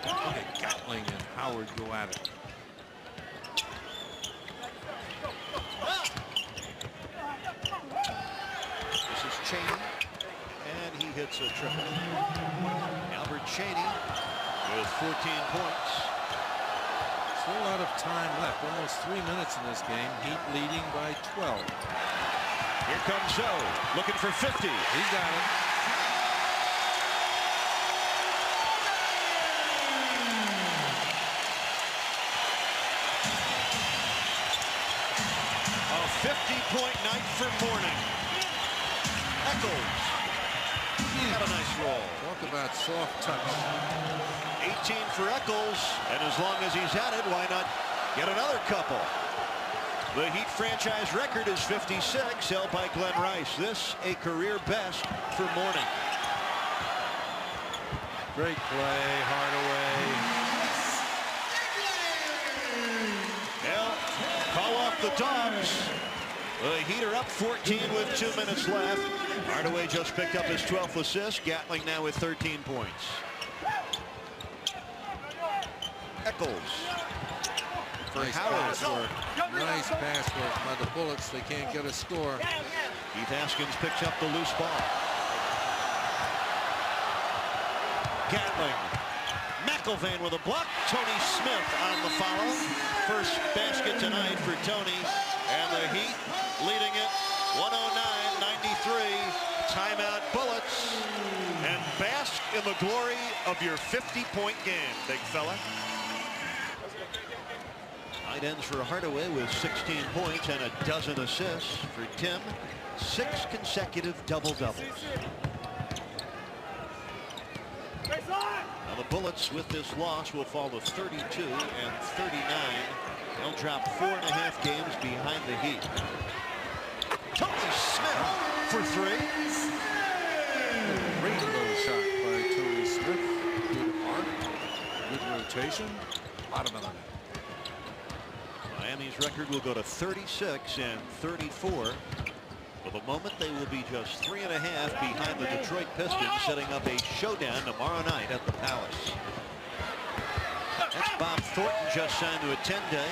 Look at Gatling and Howard go at it. This is Cheney, and he hits a triple. Albert Cheney with 14 points. Still a lot of time left, almost 3 minutes in this game. Heat leading by 12. Here comes Zoe, looking for 50. He got it. A 50-point night for Mourning. Eccles. Got a nice roll. Talk about soft touch. 18 for Eccles, and as long as he's at it, why not get another couple? The Heat franchise record is 56, held by Glenn Rice. This a career best for Mourning. Great play, Hardaway. Well, call off the Dogs. The Heat are up 14 with 2 minutes left. Hardaway just picked up his 12th assist. Gatling now with 13 points. Eccles for Nice Howard. pass work. Nice pass work by the Bullets. They can't get a score. Keith Haskins picks up the loose ball. Gatling. McIlvain with a block. Tony Smith on the follow. First basket tonight for Tony. And the Heat leading it 109-93. Timeout Bullets. And bask in the glory of your 50-point game, big fella. Night ends for Hardaway with 16 points and a dozen assists. For Tim, 6 consecutive double-doubles. Now the Bullets with this loss will fall to 32 and 39. They'll drop 4.5 games behind the Heat. Tony Smith for 3. Rainbow shot by Tony Smith. Good arc, good rotation, bottom of the net. Miami's record will go to 36 and 34. For the moment, they will be just 3.5 behind the Detroit Pistons, setting up a showdown tomorrow night at the Palace. That's Bob Thornton, just signed to a 10-day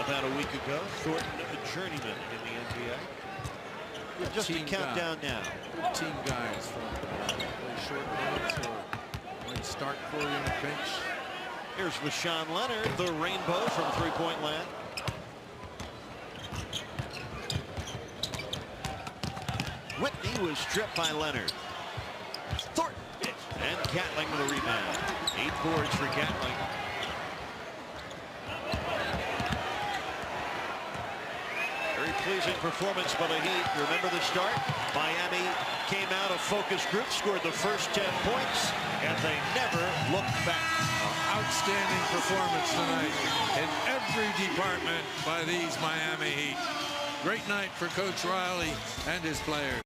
about a week ago. Thornton, a journeyman in the NBA. Just a countdown now. Good team guys from play short minutes or when start for you on the bench. Here's Rashawn Leonard, the rainbow from three-point land. Whitney was stripped by Leonard. Thornton and Gatling with a rebound. 8 boards for Gatling. Very pleasing performance by the Heat. Remember the start? Miami came out of focus group, scored the first 10 points, and they never looked back. Outstanding performance tonight in every department by these Miami Heat. Great night for Coach Riley and his players.